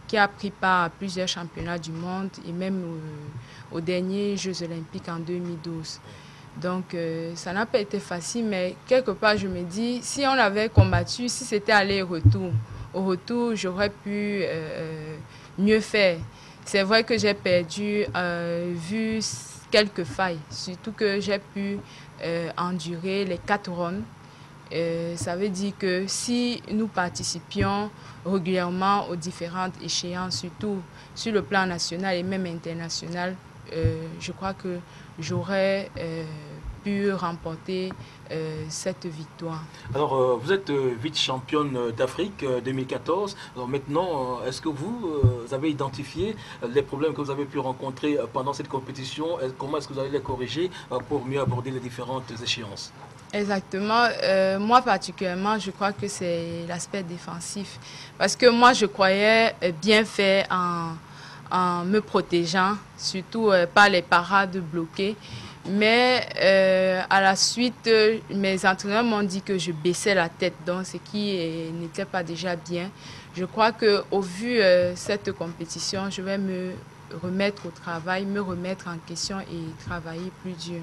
qui a pris part à plusieurs championnats du monde et même aux derniers Jeux olympiques en 2012. Donc, ça n'a pas été facile, mais quelque part, je me dis, si on avait combattu, si c'était aller-retour, au retour, j'aurais pu mieux faire. C'est vrai que j'ai perdu, vu quelques failles, surtout que j'ai pu endurer les 4 rounds. Ça veut dire que si nous participions régulièrement aux différentes échéances, surtout sur le plan national et même international, je crois que j'aurais pu remporter cette victoire. Alors, vous êtes vice-championne d'Afrique 2014. Alors maintenant, est-ce que vous avez identifié les problèmes que vous avez pu rencontrer pendant cette compétition? Comment est-ce que vous allez les corriger pour mieux aborder les différentes échéances? Exactement. Moi, particulièrement, je crois que c'est l'aspect défensif. Parce que moi, je croyais bien faire en me protégeant, surtout par les parades bloquées. Mais à la suite, mes entraîneurs m'ont dit que je baissais la tête, donc ce qui n'était pas déjà bien. Je crois qu'au vu de cette compétition, je vais me remettre au travail, me remettre en question et travailler plus dur.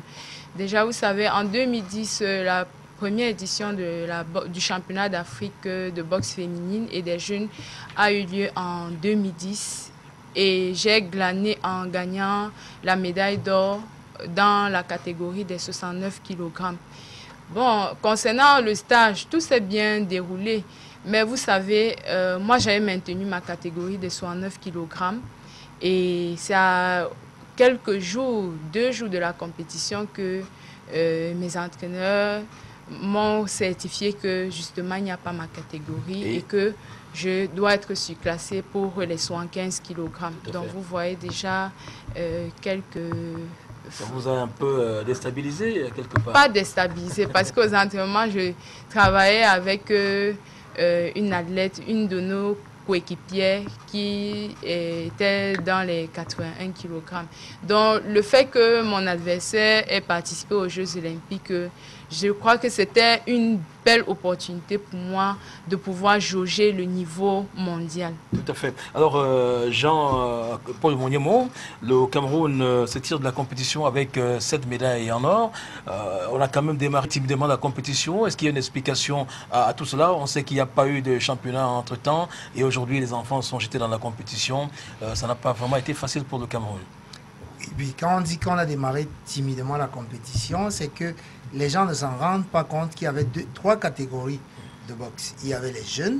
Déjà, vous savez, en 2010, la première édition du championnat d'Afrique de boxe féminine et des jeunes a eu lieu en 2010. Et j'ai glané en gagnant la médaille d'or dans la catégorie des 69 kg. Bon, concernant le stage, tout s'est bien déroulé. Mais vous savez, moi, j'avais maintenu ma catégorie des 69 kg. Et ça, quelques jours, 2 jours de la compétition que mes entraîneurs m'ont certifié que justement il n'y a pas ma catégorie et que je dois être surclassée pour les 75 kg. Donc vous voyez déjà quelques... Ça vous a un peu déstabilisé quelque part? Pas déstabilisé parce qu'aux entraînements, je travaillais avec une athlète, une de nos coéquipières qui était dans les 81 kg. Donc le fait que mon adversaire ait participé aux Jeux Olympiques, je crois que c'était une belle opportunité pour moi de pouvoir jauger le niveau mondial. Tout à fait. Alors, Jean-Paul Monyemo, le Cameroun se tire de la compétition avec 7 médailles en or. On a quand même démarré timidement la compétition. Est-ce qu'il y a une explication à tout cela? On sait qu'il n'y a pas eu de championnat entre-temps et aujourd'hui les enfants sont jetés dans la compétition. Ça n'a pas vraiment été facile pour le Cameroun. Et puis quand on dit qu'on a démarré timidement la compétition, c'est que les gens ne s'en rendent pas compte qu'il y avait 3 catégories de boxe. Il y avait les jeunes,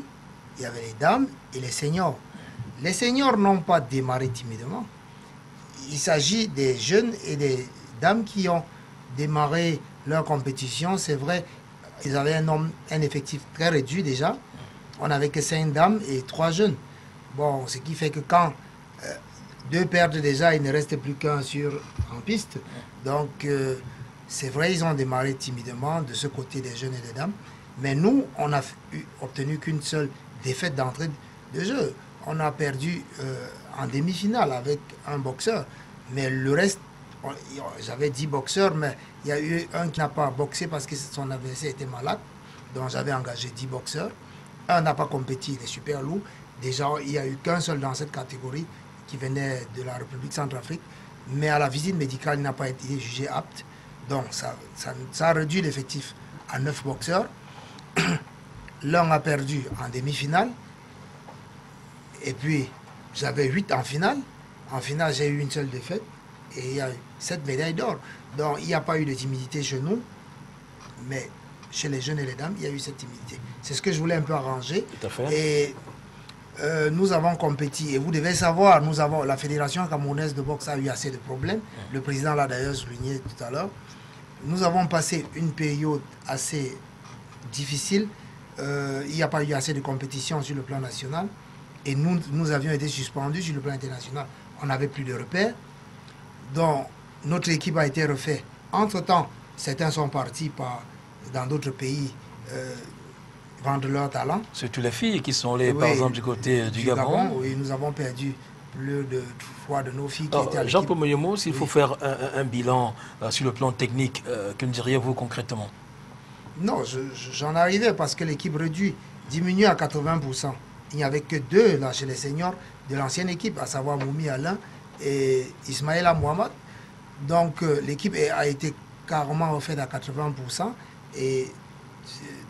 il y avait les dames et les seniors. Les seniors n'ont pas démarré timidement. Il s'agit des jeunes et des dames qui ont démarré leur compétition. C'est vrai, ils avaient un effectif très réduit déjà. On n'avait que 5 dames et 3 jeunes. Bon, ce qui fait que quand 2 perdent déjà, il ne reste plus qu'un en piste. Donc, c'est vrai, ils ont démarré timidement de ce côté des jeunes et des dames. Mais nous, on n'a obtenu qu'une seule défaite d'entrée de jeu. On a perdu en demi-finale avec un boxeur. Mais le reste, j'avais 10 boxeurs, mais il y a eu un qui n'a pas boxé parce que son adversaire était malade. Donc j'avais engagé 10 boxeurs. Un n'a pas compéti, il est super lourd. Déjà, il n'y a eu qu'un seul dans cette catégorie qui venait de la République Centrafrique. Mais à la visite médicale, il n'a pas été jugé apte. Donc ça a réduit l'effectif à 9 boxeurs. L'un a perdu en demi-finale. Et puis, j'avais 8 en finale. En finale, j'ai eu une seule défaite. Et il y a eu 7 médailles d'or. Donc, il n'y a pas eu de timidité chez nous. Mais chez les jeunes et les dames, il y a eu cette timidité. C'est ce que je voulais un peu arranger. Tout à fait. Et nous avons compétit. Et vous devez savoir, la Fédération camerounaise de boxe a eu assez de problèmes. Le président l'a d'ailleurs souligné tout à l'heure. Nous avons passé une période assez difficile. Il n'y a pas eu assez de compétition sur le plan national. Et nous avions été suspendus sur le plan international. On n'avait plus de repères. Donc, notre équipe a été refaite. Entre-temps, certains sont partis dans d'autres pays vendre leur talent. Surtout les filles qui sont allées, par exemple, du côté du Gabon. Oui, nous avons perdu plus de 3 de nos filles qui étaient à l'équipe. Jean-Paul Monyemo, s'il faut faire un bilan sur le plan technique, que me diriez-vous concrètement? Non, j'en arrivais parce que l'équipe réduite diminue à 80%. Il n'y avait que 2 là, chez les seniors de l'ancienne équipe, à savoir Moumi Alain et Ismaïla Mohamed. Donc l'équipe a été carrément refaite à 80%. Et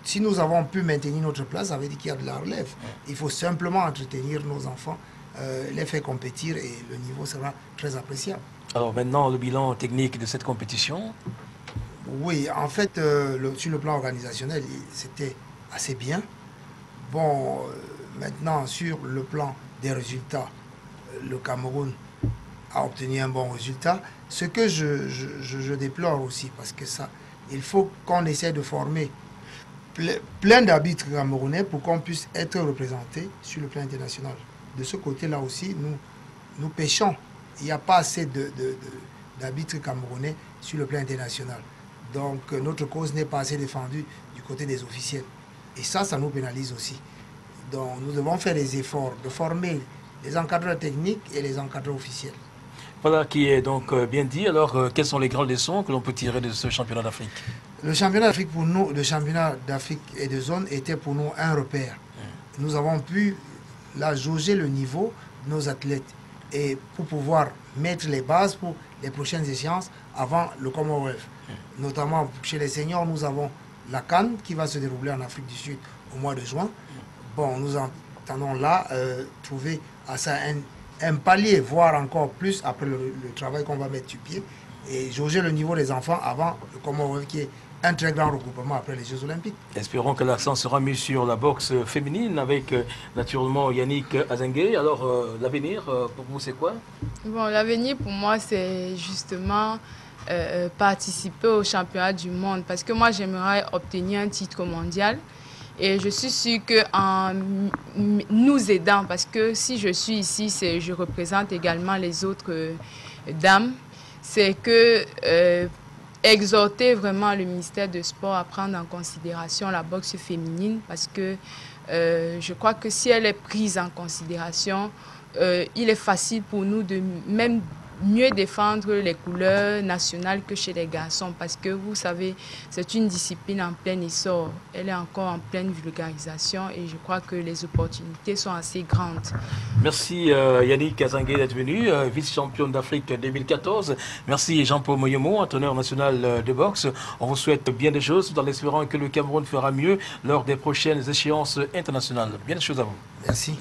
si nous avons pu maintenir notre place, ça veut dire qu'il y a de la relève. Il faut simplement entretenir nos enfants, les faire compétir et le niveau sera très appréciable. Alors maintenant, le bilan technique de cette compétition? Oui, en fait, sur le plan organisationnel, c'était assez bien. Bon, maintenant, sur le plan des résultats, le Cameroun a obtenu un bon résultat. Ce que je déplore aussi, parce que ça, il faut qu'on essaie de former plein d'arbitres camerounais pour qu'on puisse être représentés sur le plan international. De ce côté-là aussi, nous pêchons. Il n'y a pas assez d'arbitres camerounais sur le plan international. Donc notre cause n'est pas assez défendue du côté des officiels. Et ça nous pénalise aussi. Donc nous devons faire des efforts de former les encadreurs techniques et les encadreurs officiels. Voilà qui est donc bien dit. Alors, quelles sont les grandes leçons que l'on peut tirer de ce championnat d'Afrique? Le championnat d'Afrique pour nous, le championnat d'Afrique et de zone était pour nous un repère. Nous avons pu là jauger le niveau de nos athlètes et pour pouvoir mettre les bases pour les prochaines échéances avant le Commonwealth. Notamment chez les seniors, nous avons la CAN qui va se dérouler en Afrique du Sud au mois de juin. Bon, nous entendons là trouver à ça un palier, voire encore plus après le travail qu'on va mettre sur pied et jauger le niveau des enfants avant le Commonwealth qui est un très grand regroupement après les Jeux Olympiques. Espérons que l'accent sera mis sur la boxe féminine avec naturellement Yannick Azengue. Alors l'avenir pour vous c'est quoi? Bon, l'avenir pour moi c'est justement participer au championnat du monde parce que moi j'aimerais obtenir un titre mondial. Et je suis sûre qu'en nous aidant, parce que si je suis ici, je représente également les autres dames, c'est que exhorter vraiment le ministère du Sport à prendre en considération la boxe féminine, parce que je crois que si elle est prise en considération, il est facile pour nous de même mieux défendre les couleurs nationales que chez les garçons parce que vous savez, c'est une discipline en plein essor. Elle est encore en pleine vulgarisation et je crois que les opportunités sont assez grandes. Merci Yannick Azengue d'être venu, vice-championne d'Afrique 2014. Merci Jean-Paul Moyomo, entraîneur national de boxe. On vous souhaite bien des choses tout en espérant que le Cameroun fera mieux lors des prochaines échéances internationales. Bien des choses à vous. Merci.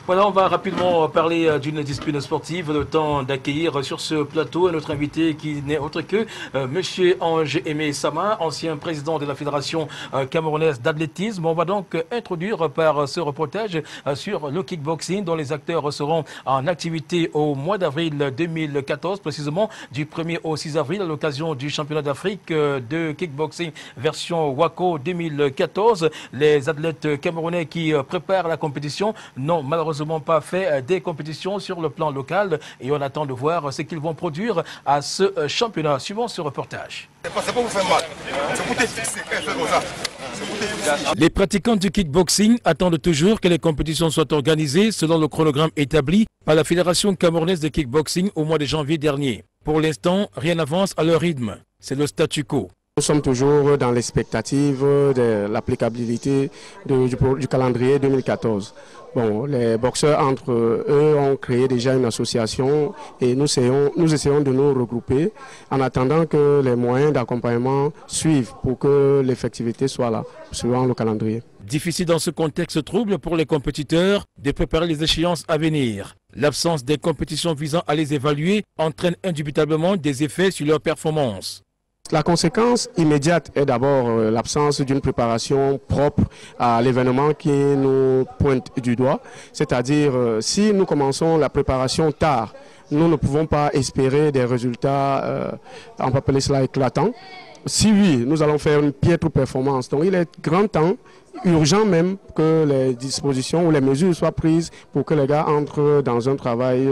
Voilà, on va rapidement parler d'une discipline sportive, le temps d'accueillir sur ce plateau notre invité qui n'est autre que M. Ange-Aimé Sama, ancien président de la Fédération camerounaise d'athlétisme. On va donc introduire par ce reportage sur le kickboxing dont les acteurs seront en activité au mois d'avril 2014, précisément du 1er au 6 avril à l'occasion du championnat d'Afrique de kickboxing version WACO 2014. Les athlètes camerounais qui préparent la compétition n'ont malheureusement pas fait des compétitions sur le plan local et on attend de voir ce qu'ils vont produire à ce championnat. Suivant ce reportage. Les pratiquants du kickboxing attendent toujours que les compétitions soient organisées selon le chronogramme établi par la Fédération camerounaise de kickboxing au mois de janvier dernier. Pour l'instant, rien n'avance à leur rythme. C'est le statu quo. Nous sommes toujours dans l'expectative de l'applicabilité du calendrier 2014. Bon, les boxeurs entre eux ont créé déjà une association et nous essayons de nous regrouper en attendant que les moyens d'accompagnement suivent pour que l'effectivité soit là, suivant le calendrier. Difficile dans ce contexte trouble pour les compétiteurs de préparer les échéances à venir. L'absence des compétitions visant à les évaluer entraîne indubitablement des effets sur leur performance. La conséquence immédiate est d'abord l'absence d'une préparation propre à l'événement qui nous pointe du doigt. C'est-à-dire, si nous commençons la préparation tard, nous ne pouvons pas espérer des résultats, on peut appeler cela éclatants. Si oui, nous allons faire une piètre performance. Donc il est grand temps, urgent même, que les dispositions ou les mesures soient prises pour que les gars entrent dans un travail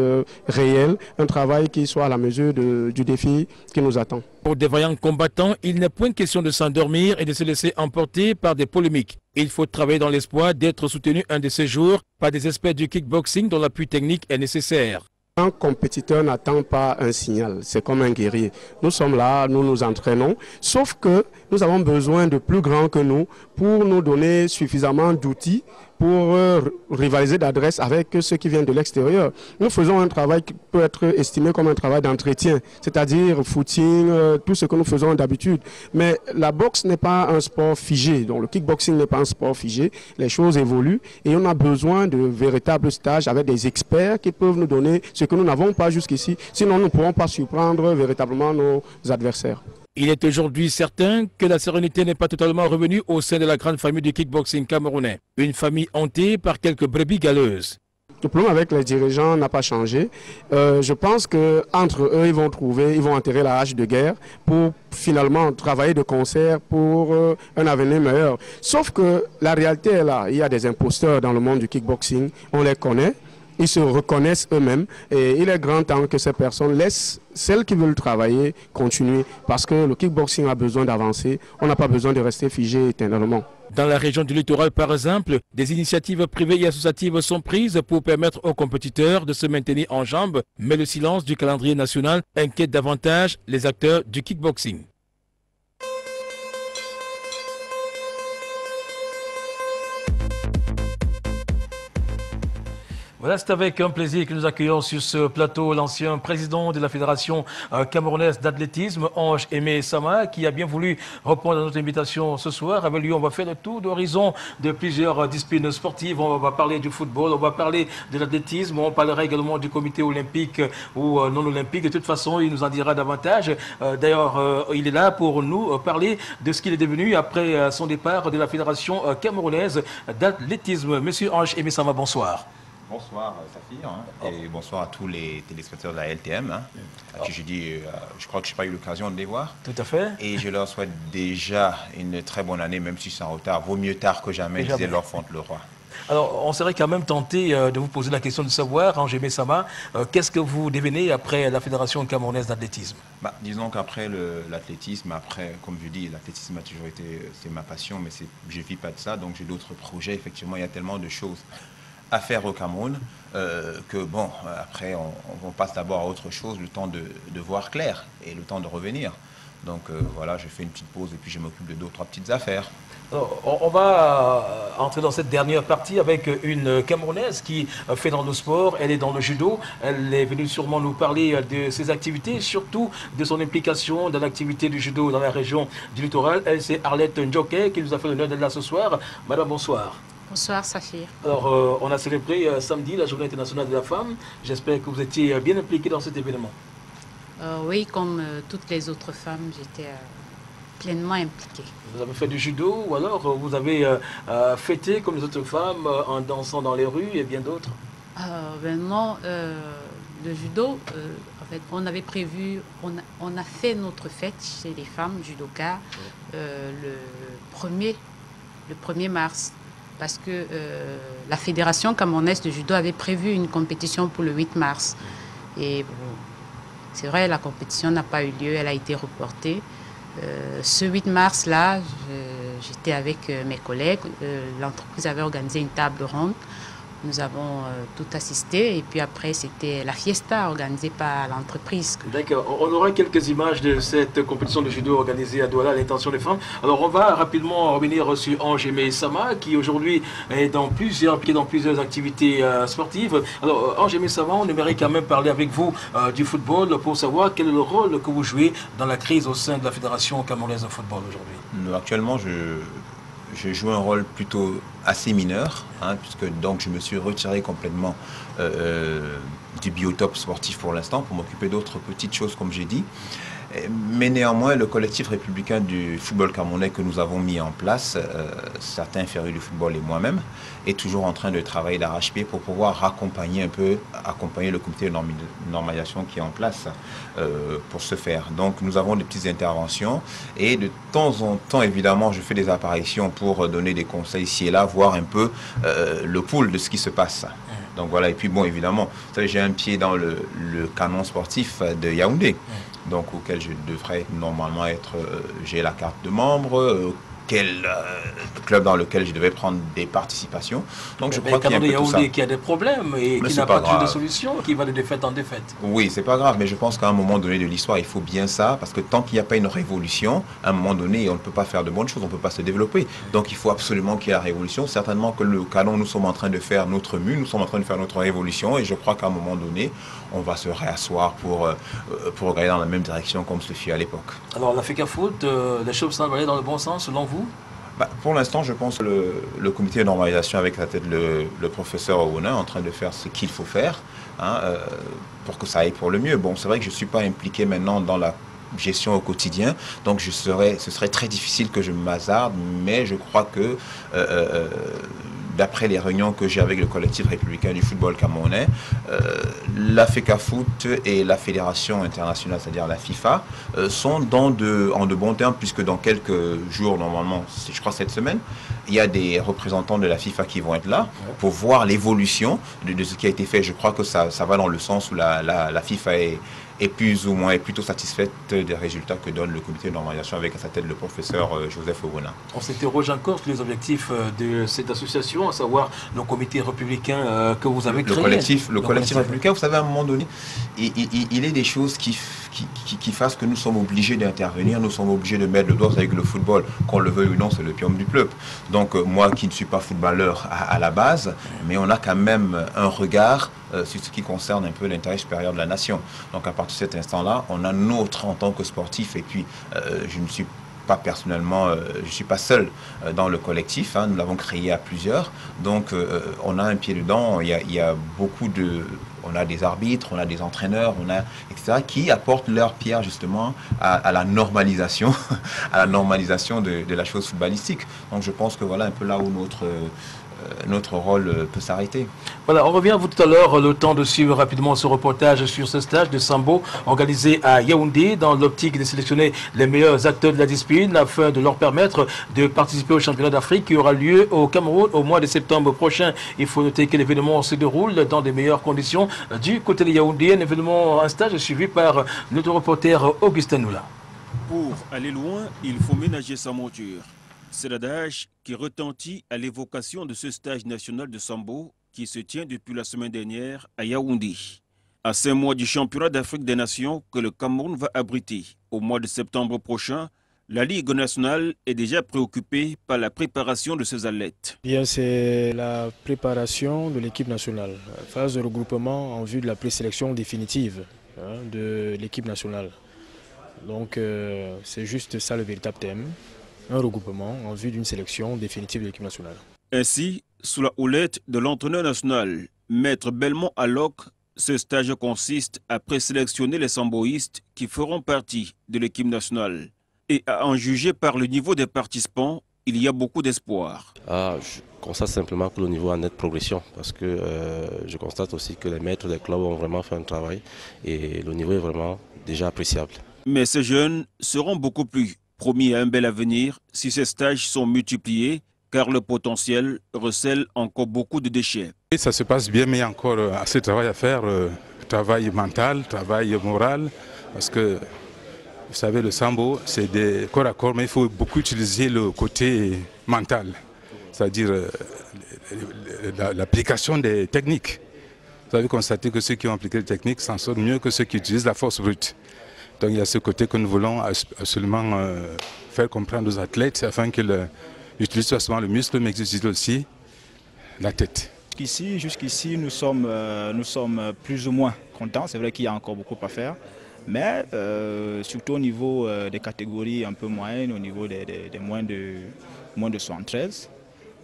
réel, un travail qui soit à la mesure du défi qui nous attend. Pour des vaillants combattants, il n'est point question de s'endormir et de se laisser emporter par des polémiques. Il faut travailler dans l'espoir d'être soutenu un de ces jours par des experts du kickboxing dont l'appui technique est nécessaire. Un compétiteur n'attend pas un signal, c'est comme un guerrier. Nous sommes là, nous nous entraînons, sauf que nous avons besoin de plus grands que nous pour nous donner suffisamment d'outils pour rivaliser d'adresse avec ceux qui viennent de l'extérieur. Nous faisons un travail qui peut être estimé comme un travail d'entretien, c'est-à-dire footing, tout ce que nous faisons d'habitude. Mais la boxe n'est pas un sport figé, donc le kickboxing n'est pas un sport figé, les choses évoluent et on a besoin de véritables stages avec des experts qui peuvent nous donner ce que nous n'avons pas jusqu'ici, sinon nous ne pourrons pas surprendre véritablement nos adversaires. Il est aujourd'hui certain que la sérénité n'est pas totalement revenue au sein de la grande famille du kickboxing camerounais. Une famille hantée par quelques brebis galeuses. Le problème avec les dirigeants n'a pas changé. Je pense qu'entre eux, ils vont enterrer la hache de guerre pour finalement travailler de concert pour un avenir meilleur. Sauf que la réalité est là. Il y a des imposteurs dans le monde du kickboxing. On les connaît. Ils se reconnaissent eux-mêmes et il est grand temps que ces personnes laissent celles qui veulent travailler continuer parce que le kickboxing a besoin d'avancer. On n'a pas besoin de rester figé éternellement. Dans la région du littoral, par exemple, des initiatives privées et associatives sont prises pour permettre aux compétiteurs de se maintenir en jambes, mais le silence du calendrier national inquiète davantage les acteurs du kickboxing. Voilà, c'est avec un plaisir que nous accueillons sur ce plateau l'ancien président de la Fédération camerounaise d'athlétisme, Ange Aimé Sama, qui a bien voulu répondre à notre invitation ce soir. Avec lui, on va faire le tour d'horizon de plusieurs disciplines sportives. On va parler du football, on va parler de l'athlétisme, on parlera également du comité olympique ou non olympique. De toute façon, il nous en dira davantage. D'ailleurs, il est là pour nous parler de ce qu'il est devenu après son départ de la Fédération camerounaise d'athlétisme. Monsieur Ange Aimé Sama, bonsoir. Bonsoir Saphir et bonsoir à tous les téléspectateurs de la LTM à qui je dis, je crois que je n'ai pas eu l'occasion de les voir. Tout à fait. Et je leur souhaite déjà une très bonne année, même si c'est en retard. Vaut mieux tard que jamais, disait Lord Fauntleroy. Alors, on serait quand même tenté de vous poser la question de savoir, Ange Aimé Sama, qu'est-ce que vous devenez après la Fédération camerounaise d'athlétisme? Disons qu'après l'athlétisme, comme je dis, l'athlétisme a toujours été ma passion, mais je ne vis pas de ça, donc j'ai d'autres projets. Effectivement, il y a tellement de choses à faire au Cameroun, que bon, après on passe d'abord à autre chose, le temps de voir clair et le temps de revenir. Donc voilà, je fais une petite pause et puis je m'occupe de 2 ou 3 petites affaires. Alors, on va entrer dans cette dernière partie avec une Camerounaise qui fait dans le sport, elle est dans le judo, elle est venue sûrement nous parler de ses activités, surtout de son implication dans l'activité du judo dans la région du littoral. Elle, c'est Arlette Ndjoké qui nous a fait l'honneur d'être là ce soir. Madame, bonsoir. Bonsoir Saphir. Alors, on a célébré samedi la Journée internationale de la femme. J'espère que vous étiez bien impliquée dans cet événement. Oui, comme toutes les autres femmes, j'étais pleinement impliquée. Vous avez fait du judo ou alors vous avez fêté comme les autres femmes en dansant dans les rues et bien d'autres? Non, le judo, en fait, on avait prévu, on a fait notre fête chez les femmes judokas le 1er mars. Parce que la Fédération camerounaise de judo avait prévu une compétition pour le 8 mars. Et bon, c'est vrai, la compétition n'a pas eu lieu, elle a été reportée. Ce 8 mars-là, j'étais avec mes collègues. L'entreprise avait organisé une table ronde. Nous avons tout assisté et puis après c'était la fiesta organisée par l'entreprise. D'accord, on aura quelques images de cette compétition de judo organisée à Douala à l'intention des femmes. Alors on va rapidement revenir sur Ange Aimé Sama qui aujourd'hui est dans plusieurs activités sportives. Alors Ange Aimé Sama, on aimerait quand même parler avec vous du football pour savoir quel est le rôle que vous jouez dans la crise au sein de la Fédération camerounaise de football aujourd'hui. Actuellement, je joue un rôle plutôt assez mineur, puisque donc je me suis retiré complètement du biotope sportif pour l'instant pour m'occuper d'autres petites choses comme j'ai dit. Mais néanmoins, le collectif républicain du football camerounais que nous avons mis en place, certains férus du football et moi-même, est toujours en train de travailler d'arrache-pied pour pouvoir accompagner le comité de normalisation qui est en place pour ce faire. Donc nous avons des petites interventions et de temps en temps, évidemment, je fais des apparitions pour donner des conseils ici et là, voir un peu le pouls de ce qui se passe. Donc voilà, et puis bon, évidemment, j'ai un pied dans le canon sportif de Yaoundé. Donc auquel je devrais normalement être, j'ai la carte de membre, quel club dans lequel je devais prendre des participations. Donc je crois qu'il y a un peu tout ça. Qui a des problèmes et qui n'a pas toujours de solution, qui va de défaite en défaite. Oui, c'est pas grave, mais je pense qu'à un moment donné de l'histoire, il faut bien ça, parce que tant qu'il n'y a pas une révolution, à un moment donné, on ne peut pas faire de bonnes choses, on ne peut pas se développer. Donc il faut absolument qu'il y ait la révolution. Certainement que le canon, nous sommes en train de faire notre mue, nous sommes en train de faire notre révolution, et je crois qu'à un moment donné, on va se réasseoir pour regarder dans la même direction comme ce fut à l'époque. Alors la FECAFOOT, les choses semblent aller dans le bon sens selon vous? Pour l'instant, je pense que le comité de normalisation avec la tête le professeur Owona est en train de faire ce qu'il faut faire pour que ça aille pour le mieux. Bon, c'est vrai que je ne suis pas impliqué maintenant dans la gestion au quotidien, donc ce serait très difficile que je m'hasarde, mais je crois que d'après les réunions que j'ai avec le collectif républicain du football camerounais, la FECAFOOT et la Fédération internationale, c'est-à-dire la FIFA, sont en de bons termes, puisque dans quelques jours, normalement, je crois cette semaine, il y a des représentants de la FIFA qui vont être là pour voir l'évolution de ce qui a été fait. Je crois que ça va dans le sens où la FIFA est plus ou moins plutôt satisfaite des résultats que donne le comité de normalisation avec à sa tête le professeur Joseph Owona. On s'interroge encore sur les objectifs de cette association, à savoir le comité républicain que vous avez créé. Le collectif républicain, vous savez, à un moment donné, il est des choses qui qui fasse que nous sommes obligés d'intervenir, nous sommes obligés de mettre le doigt avec le football, qu'on le veuille ou non, c'est le pion du peuple. Donc moi qui ne suis pas footballeur à la base, mais on a quand même un regard sur ce qui concerne un peu l'intérêt supérieur de la nation. Donc à partir de cet instant-là, on a notre en tant que sportif, et puis je ne suis pas personnellement, je ne suis pas seul dans le collectif, hein, nous l'avons créé à plusieurs, donc on a un pied dedans, il y a beaucoup de... On a des arbitres, on a des entraîneurs, on a, etc., qui apportent leur pierre justement à la normalisation, à la normalisation de la chose footballistique. Donc je pense que voilà un peu là où notre rôle peut s'arrêter. Voilà, on revient à vous tout à l'heure, le temps de suivre rapidement ce reportage sur ce stage de sambo organisé à Yaoundé dans l'optique de sélectionner les meilleurs acteurs de la discipline afin de leur permettre de participer au championnat d'Afrique qui aura lieu au Cameroun au mois de septembre prochain. Il faut noter que l'événement se déroule dans des meilleures conditions du côté de Yaoundé, un stage suivi par notre reporter Augustin Noula. Pour aller loin, il faut ménager sa monture. C'est l'adage qui retentit à l'évocation de ce stage national de sambo qui se tient depuis la semaine dernière à Yaoundé. À 5 mois du championnat d'Afrique des Nations que le Cameroun va abriter au mois de septembre prochain, la Ligue nationale est déjà préoccupée par la préparation de ses athlètes. C'est la préparation de l'équipe nationale, phase de regroupement en vue de la présélection définitive de l'équipe nationale. Donc c'est juste ça le véritable thème. Un regroupement en vue d'une sélection définitive de l'équipe nationale. Ainsi, sous la houlette de l'entraîneur national, Maître Belmont Alloc, ce stage consiste à présélectionner les samboïstes qui feront partie de l'équipe nationale. Et à en juger par le niveau des participants, il y a beaucoup d'espoir. Je constate simplement que le niveau est en nette progression parce que je constate aussi que les maîtres des clubs ont vraiment fait un travail et le niveau est vraiment déjà appréciable. Mais ces jeunes seront beaucoup plus promis à un bel avenir si ces stages sont multipliés, car le potentiel recèle encore beaucoup de déchets. Et ça se passe bien, mais il y a encore assez de travail à faire, travail mental, travail moral, parce que vous savez, le sambo, c'est des corps à corps, mais il faut beaucoup utiliser le côté mental, c'est-à-dire l'application des techniques. Vous avez constaté que ceux qui ont appliqué les techniques s'en sortent mieux que ceux qui utilisent la force brute. Donc il y a ce côté que nous voulons absolument faire comprendre aux athlètes afin qu'ils utilisent pas seulement le muscle mais qu'ils utilisent aussi la tête. Jusqu'ici, nous sommes plus ou moins contents. C'est vrai qu'il y a encore beaucoup à faire. Mais surtout au niveau des catégories un peu moyennes, au niveau des moins de 73,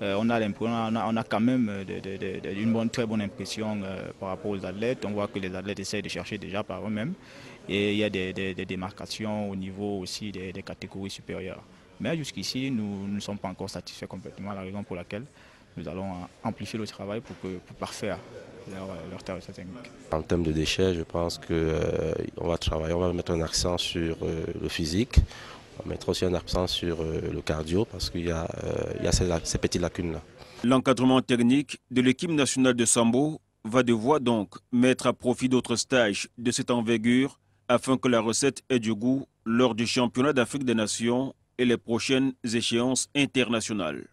on a quand même une très bonne impression par rapport aux athlètes. On voit que les athlètes essaient de chercher déjà par eux-mêmes. Et il y a des démarcations au niveau aussi des catégories supérieures. Mais jusqu'ici, nous ne sommes pas encore satisfaits complètement, la raison pour laquelle nous allons amplifier le travail pour parfaire leur technique. En termes de déchets, je pense qu'on va travailler, on va mettre un accent sur le physique, on va mettre aussi un accent sur le cardio parce qu'il y a ces petites lacunes-là. L'encadrement technique de l'équipe nationale de sambo va devoir donc mettre à profit d'autres stages de cette envergure afin que la recette ait du goût lors du championnat d'Afrique des Nations et les prochaines échéances internationales.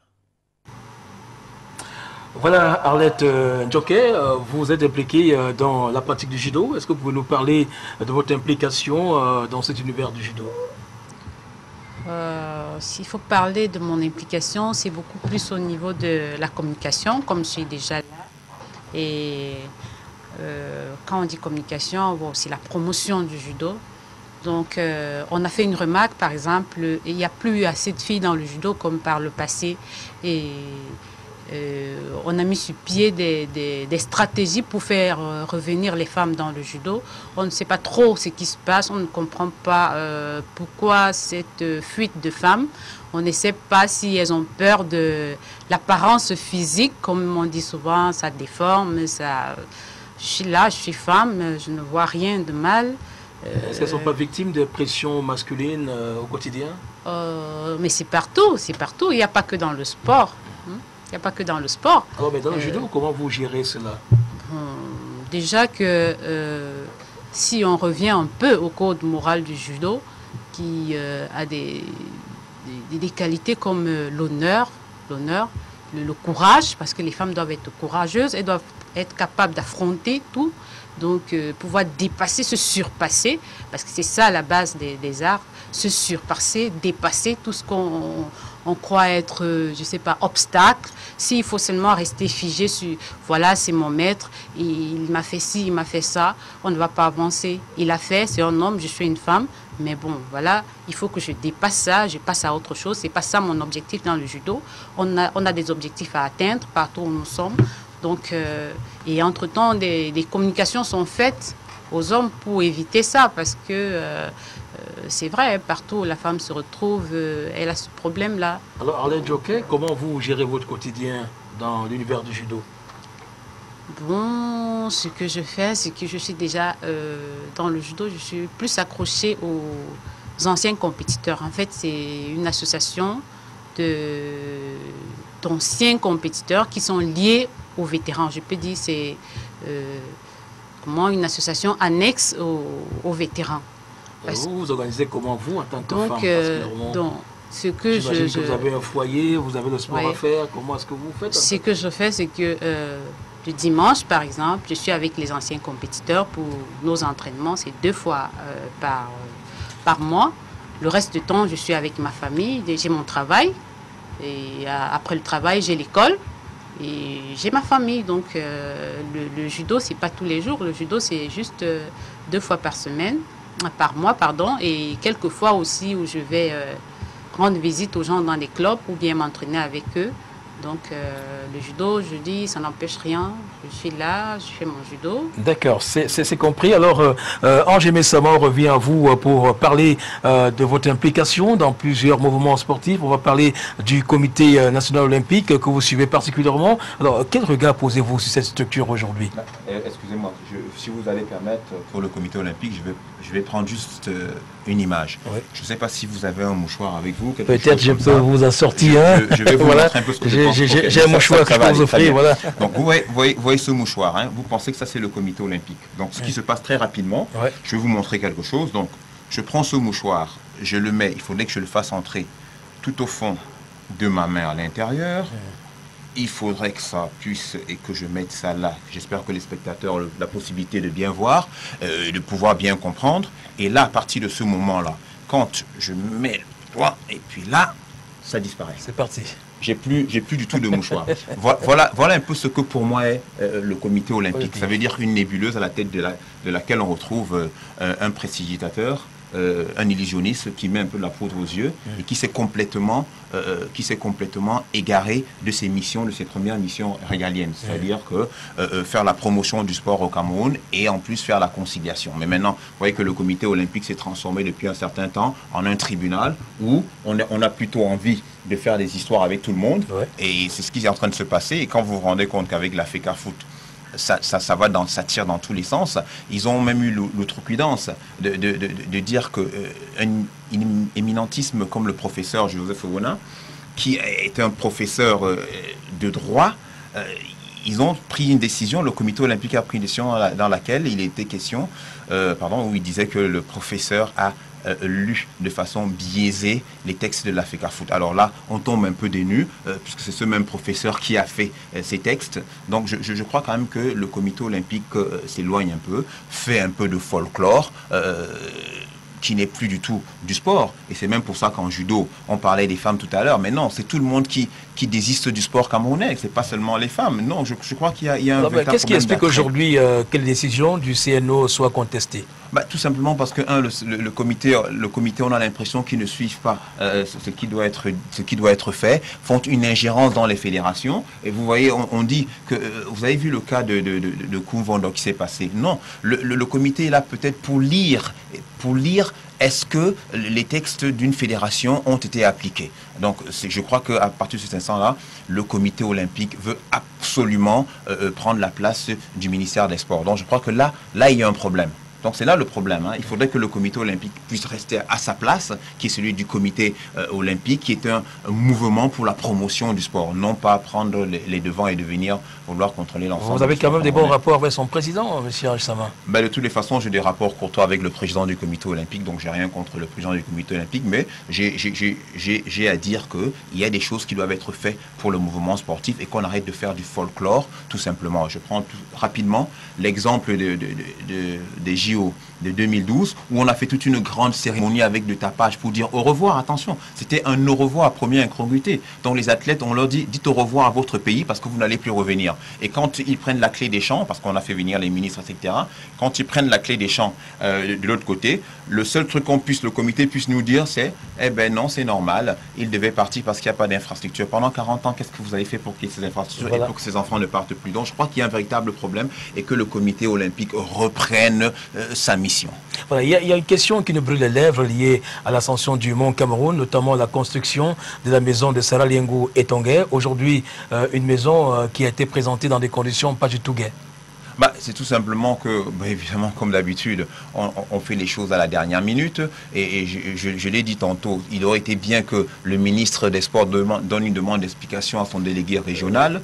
Voilà, Arlette Njoké, vous êtes impliquée dans la pratique du judo. Est-ce que vous pouvez nous parler de votre implication dans cet univers du judo? S'il faut parler de mon implication, c'est beaucoup plus au niveau de la communication, comme je suis déjà là. Et quand on dit communication, c'est la promotion du judo. Donc, on a fait une remarque, par exemple, il n'y a plus assez de filles dans le judo comme par le passé. Et on a mis sur pied des stratégies pour faire revenir les femmes dans le judo. On ne sait pas trop ce qui se passe, on ne comprend pas pourquoi cette fuite de femmes. On ne sait pas si elles ont peur de l'apparence physique, comme on dit souvent, ça déforme, ça... Je suis là, je suis femme, je ne vois rien de mal. Est-ce qu'elles ne sont pas victimes de pression masculine au quotidien? Mais c'est partout, il n'y a pas que dans le sport. Il n'y a pas que dans le sport. Alors, mais dans le judo, comment vous gérez cela? Déjà que si on revient un peu au code moral du judo, qui a des qualités comme l'honneur, le courage, parce que les femmes doivent être courageuses, elles doivent être capable d'affronter tout, donc pouvoir dépasser, se surpasser, parce que c'est ça la base des arts, se surpasser, dépasser tout ce qu'on croit être, je sais pas, obstacle. S'il faut seulement rester figé sur, voilà, c'est mon maître, il m'a fait ci, il m'a fait ça, on ne va pas avancer. Il a fait, c'est un homme, je suis une femme, mais bon, voilà, il faut que je dépasse ça, je passe à autre chose. C'est pas ça mon objectif dans le judo. On a des objectifs à atteindre partout où nous sommes. Donc, et entre-temps, des communications sont faites aux hommes pour éviter ça, parce que c'est vrai, partout où la femme se retrouve, elle a ce problème-là. Alors, Alain Djoké, comment vous gérez votre quotidien dans l'univers du judo? Bon, ce que je fais, c'est que je suis déjà dans le judo, je suis plus accrochée aux anciens compétiteurs. En fait, c'est une association d'anciens compétiteurs qui sont liés aux vétérans. Je peux dire c'est une association annexe aux vétérans. Vous organisez comment vous en tant que femme? Ce que vous avez un foyer, vous avez le sport à faire. Comment est-ce que vous faites? Ce que je fais, c'est que le dimanche, par exemple, je suis avec les anciens compétiteurs pour nos entraînements. C'est 2 fois par mois. Le reste du temps, je suis avec ma famille. J'ai mon travail. Et après le travail, j'ai l'école. Et j'ai ma famille. Donc, le judo, c'est pas tous les jours. Le judo, c'est juste 2 fois par mois, pardon. Et quelques fois aussi où je vais rendre visite aux gens dans les clubs ou bien m'entraîner avec eux. Donc, le judo, je dis, ça n'empêche rien. Je suis là, je fais mon judo. D'accord, c'est compris. Alors, Ange Messama, on revient à vous pour parler de votre implication dans plusieurs mouvements sportifs. On va parler du Comité national olympique que vous suivez particulièrement. Alors, quel regard posez-vous sur cette structure aujourd'hui? Excusez-moi, si vous allez permettre, pour le Comité olympique, je vais prendre juste une image. Oui. Je ne sais pas si vous avez un mouchoir avec vous. Peut-être je peux vous en sortir un. Je vais vous montrer un peu ce que je pense. J'ai un mouchoir que je peux vous offrir. Voilà. Donc, vous voyez ce mouchoir, hein, vous pensez que ça c'est le Comité olympique. Donc ce qui se passe très rapidement, je vais vous montrer quelque chose. Donc je prends ce mouchoir, je le mets, il faudrait que je le fasse entrer tout au fond de ma main à l'intérieur. Il faudrait que ça puisse, et que je mette ça là. J'espère que les spectateurs ont la possibilité de bien voir, de pouvoir bien comprendre. Et là, à partir de ce moment-là, quand je mets le doigt, et puis là, ça disparaît. C'est parti. J'ai plus du tout de mouchoir. Voilà un peu ce que pour moi est le Comité olympique. Ça veut dire une nébuleuse à la tête de laquelle on retrouve un prestidigitateur, un illusionniste qui met un peu de la poudre aux yeux et qui s'est complètement égaré de ses missions, de ses premières missions régaliennes. C'est-à-dire que faire la promotion du sport au Cameroun et en plus faire la conciliation. Mais maintenant, vous voyez que le Comité olympique s'est transformé depuis un certain temps en un tribunal où on a plutôt envie de faire des histoires avec tout le monde. Et c'est ce qui est en train de se passer. Et quand vous vous rendez compte qu'avec la FECAFOOT, ça tire dans tous les sens. Ils ont même eu l'outrecuidance de dire qu'un éminentisme comme le professeur Joseph Owona, qui est un professeur de droit, ils ont pris une décision, le Comité olympique a pris une décision dans laquelle il était question, où il disait que le professeur a lu de façon biaisée les textes de la FECAFOOT. Alors là, on tombe un peu des nues, puisque c'est ce même professeur qui a fait ces textes. Donc je crois quand même que le Comité olympique s'éloigne un peu, fait un peu de folklore, qui n'est plus du tout du sport. Et c'est même pour ça qu'en judo, on parlait des femmes tout à l'heure, mais non, c'est tout le monde qui désiste du sport camerounais, c'est pas seulement les femmes. Non, je crois qu'il y a un véritable problème. Qu'est-ce qui explique aujourd'hui que les décisions du CNO soient contestées? Tout simplement parce que, le comité, on a l'impression qu'ils ne suivent pas ce qui doit être fait, font une ingérence dans les fédérations. Et vous voyez, on dit que, vous avez vu le cas de Koumvondo qui s'est passé. Non, le comité est là peut-être pour lire est-ce que les textes d'une fédération ont été appliqués. Donc je crois qu'à partir de cet instant-là, le Comité olympique veut absolument prendre la place du ministère des Sports. Donc je crois que là il y a un problème. Donc c'est là le problème. Il faudrait que le comité olympique puisse rester à sa place, qui est celui du comité olympique, qui est un mouvement pour la promotion du sport, non pas prendre les devants et de venir vouloir contrôler l'ensemble. Vous avez quand même des bons rapports avec son président, M. Haj-Sama? De toutes les façons, j'ai des rapports courtois avec le président du comité olympique, donc j'ai rien contre le président du comité olympique, mais j'ai à dire qu'il y a des choses qui doivent être faites pour le mouvement sportif et qu'on arrête de faire du folklore, tout simplement. Je prends rapidement l'exemple des JO de 2012, où on a fait toute une grande cérémonie avec du tapage pour dire au revoir. Attention, c'était un au revoir, première incongruité. Donc les athlètes, on leur dit, dites au revoir à votre pays parce que vous n'allez plus revenir. Et quand ils prennent la clé des champs, parce qu'on a fait venir les ministres, etc., quand ils prennent la clé des champs de l'autre côté, le seul truc le comité puisse nous dire, c'est, eh ben non, c'est normal, ils devaient partir parce qu'il n'y a pas d'infrastructure. Pendant 40 ans, qu'est-ce que vous avez fait pour qu'il y ait ces infrastructures et pour que ces enfants ne partent plus? Donc je crois qu'il y a un véritable problème et que le comité olympique reprenne sa mission. Voilà, il y a une question qui nous brûle les lèvres liée à l'ascension du Mont Cameroun, notamment la construction de la maison de Sarah Liengou et Tongué. Aujourd'hui, une maison qui a été présentée dans des conditions pas du tout gaies. C'est tout simplement que, évidemment, comme d'habitude, on fait les choses à la dernière minute. Et je l'ai dit tantôt, il aurait été bien que le ministre des Sports donne une demande d'explication à son délégué régional.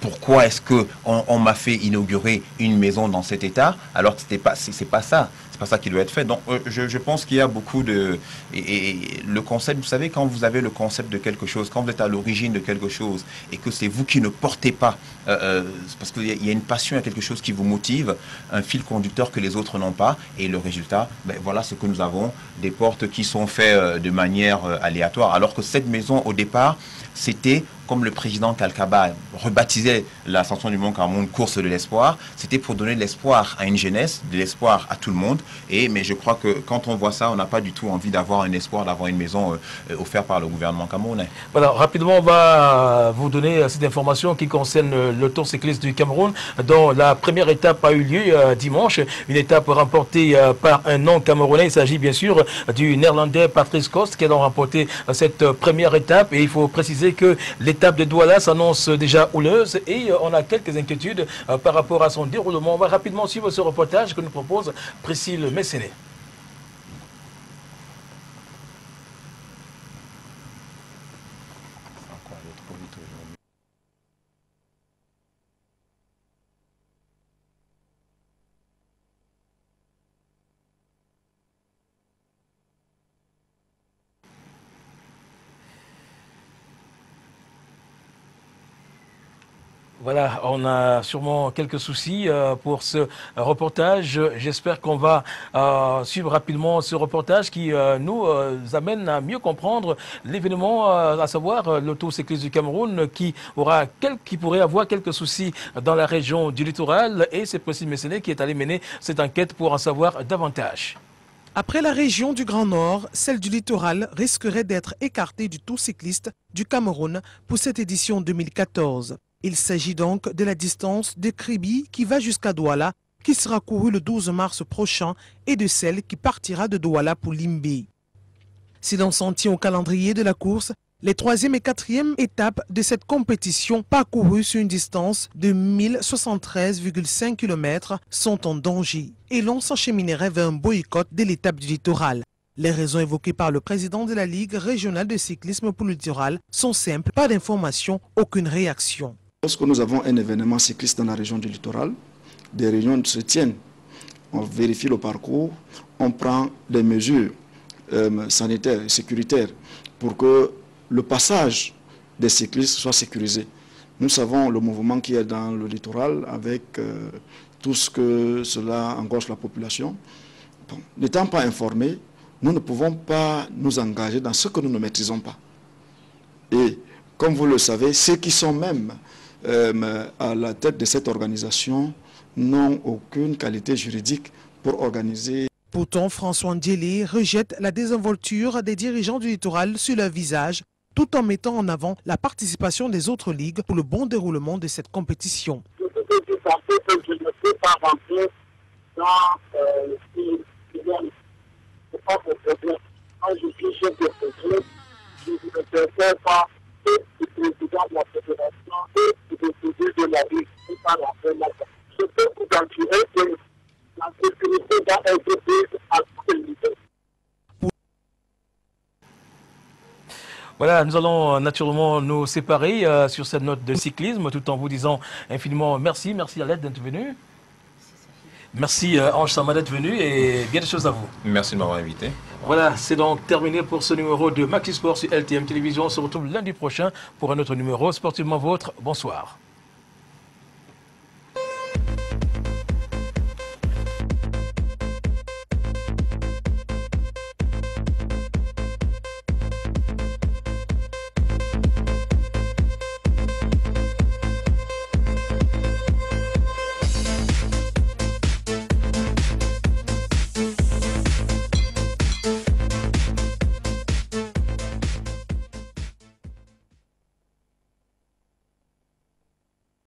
Pourquoi est-ce qu'on m'a fait inaugurer une maison dans cet état alors que c'est pas ça. C'est pas ça qui doit être fait. Donc je pense qu'il y a beaucoup de... Et le concept, vous savez, quand vous avez le concept de quelque chose, quand vous êtes à l'origine de quelque chose et que c'est vous qui ne portez pas, parce qu'il y a une passion, il y a quelque chose qui vous motive, un fil conducteur que les autres n'ont pas, et le résultat, voilà ce que nous avons, des portes qui sont faites de manière aléatoire. Alors que cette maison, au départ, c'était, comme le président Kalkaba rebaptisait l'ascension du Mont Cameroun course de l'espoir, c'était pour donner de l'espoir à une jeunesse, de l'espoir à tout le monde. Mais je crois que quand on voit ça, on n'a pas du tout envie d'avoir un espoir, d'avoir une maison offerte par le gouvernement camerounais. Voilà, rapidement, on va vous donner cette information qui concerne le Tour cycliste du Cameroun, dont la première étape a eu lieu dimanche. Une étape remportée par un non-camerounais. Il s'agit bien sûr du néerlandais Patrice Kost qui a donc remporté cette première étape. Et il faut préciser que l'étape de Douala s'annonce déjà houleuse et on a quelques inquiétudes par rapport à son déroulement. On va rapidement suivre ce reportage que nous propose Priscille Messéné. Voilà, on a sûrement quelques soucis pour ce reportage. J'espère qu'on va suivre rapidement ce reportage qui nous amène à mieux comprendre l'événement, à savoir le Tour cycliste du Cameroun qui pourrait avoir quelques soucis dans la région du littoral. Et c'est Priscille Messéné qui est allé mener cette enquête pour en savoir davantage. Après la région du Grand Nord, celle du littoral risquerait d'être écartée du Tour cycliste du Cameroun pour cette édition 2014. Il s'agit donc de la distance de Kribi qui va jusqu'à Douala, qui sera courue le 12 mars prochain, et de celle qui partira de Douala pour Limbé. Si l'on s'en tient au calendrier de la course, les 3e et 4e étapes de cette compétition parcourues sur une distance de 1073,5 km sont en danger et l'on s'encheminerait vers un boycott de l'étape du littoral. Les raisons évoquées par le président de la Ligue régionale de cyclisme pour le littoral sont simples, pas d'information, aucune réaction. Lorsque nous avons un événement cycliste dans la région du littoral, des réunions se tiennent, on vérifie le parcours, on prend des mesures sanitaires et sécuritaires pour que le passage des cyclistes soit sécurisé. Nous savons le mouvement qui est dans le littoral avec tout ce que cela engorge la population. Bon, n'étant pas informés, nous ne pouvons pas nous engager dans ce que nous ne maîtrisons pas. Et comme vous le savez, ceux qui sont même à la tête de cette organisation n'ont aucune qualité juridique pour organiser. Pourtant, François Ndiélé rejette la désinvolture des dirigeants du littoral sur leur visage, tout en mettant en avant la participation des autres ligues pour le bon déroulement de cette compétition. Je ne peux pas rentrer dans le style. C'est pas mon problème. Quand je suis chef de projet, je ne préfère pas et le président de la fédération et le président de la Ligue. Je peux vous assurer que la sécurité doit être prise à tous les niveaux. Voilà, nous allons naturellement nous séparer sur cette note de cyclisme tout en vous disant infiniment merci. Merci Alette d'être venu. Merci Ange Sama d'être venu et bien des choses à vous. Merci de m'avoir invité. Voilà, c'est donc terminé pour ce numéro de Maxi Sport sur LTM Télévision. On se retrouve lundi prochain pour un autre numéro sportivement vôtre. Bonsoir.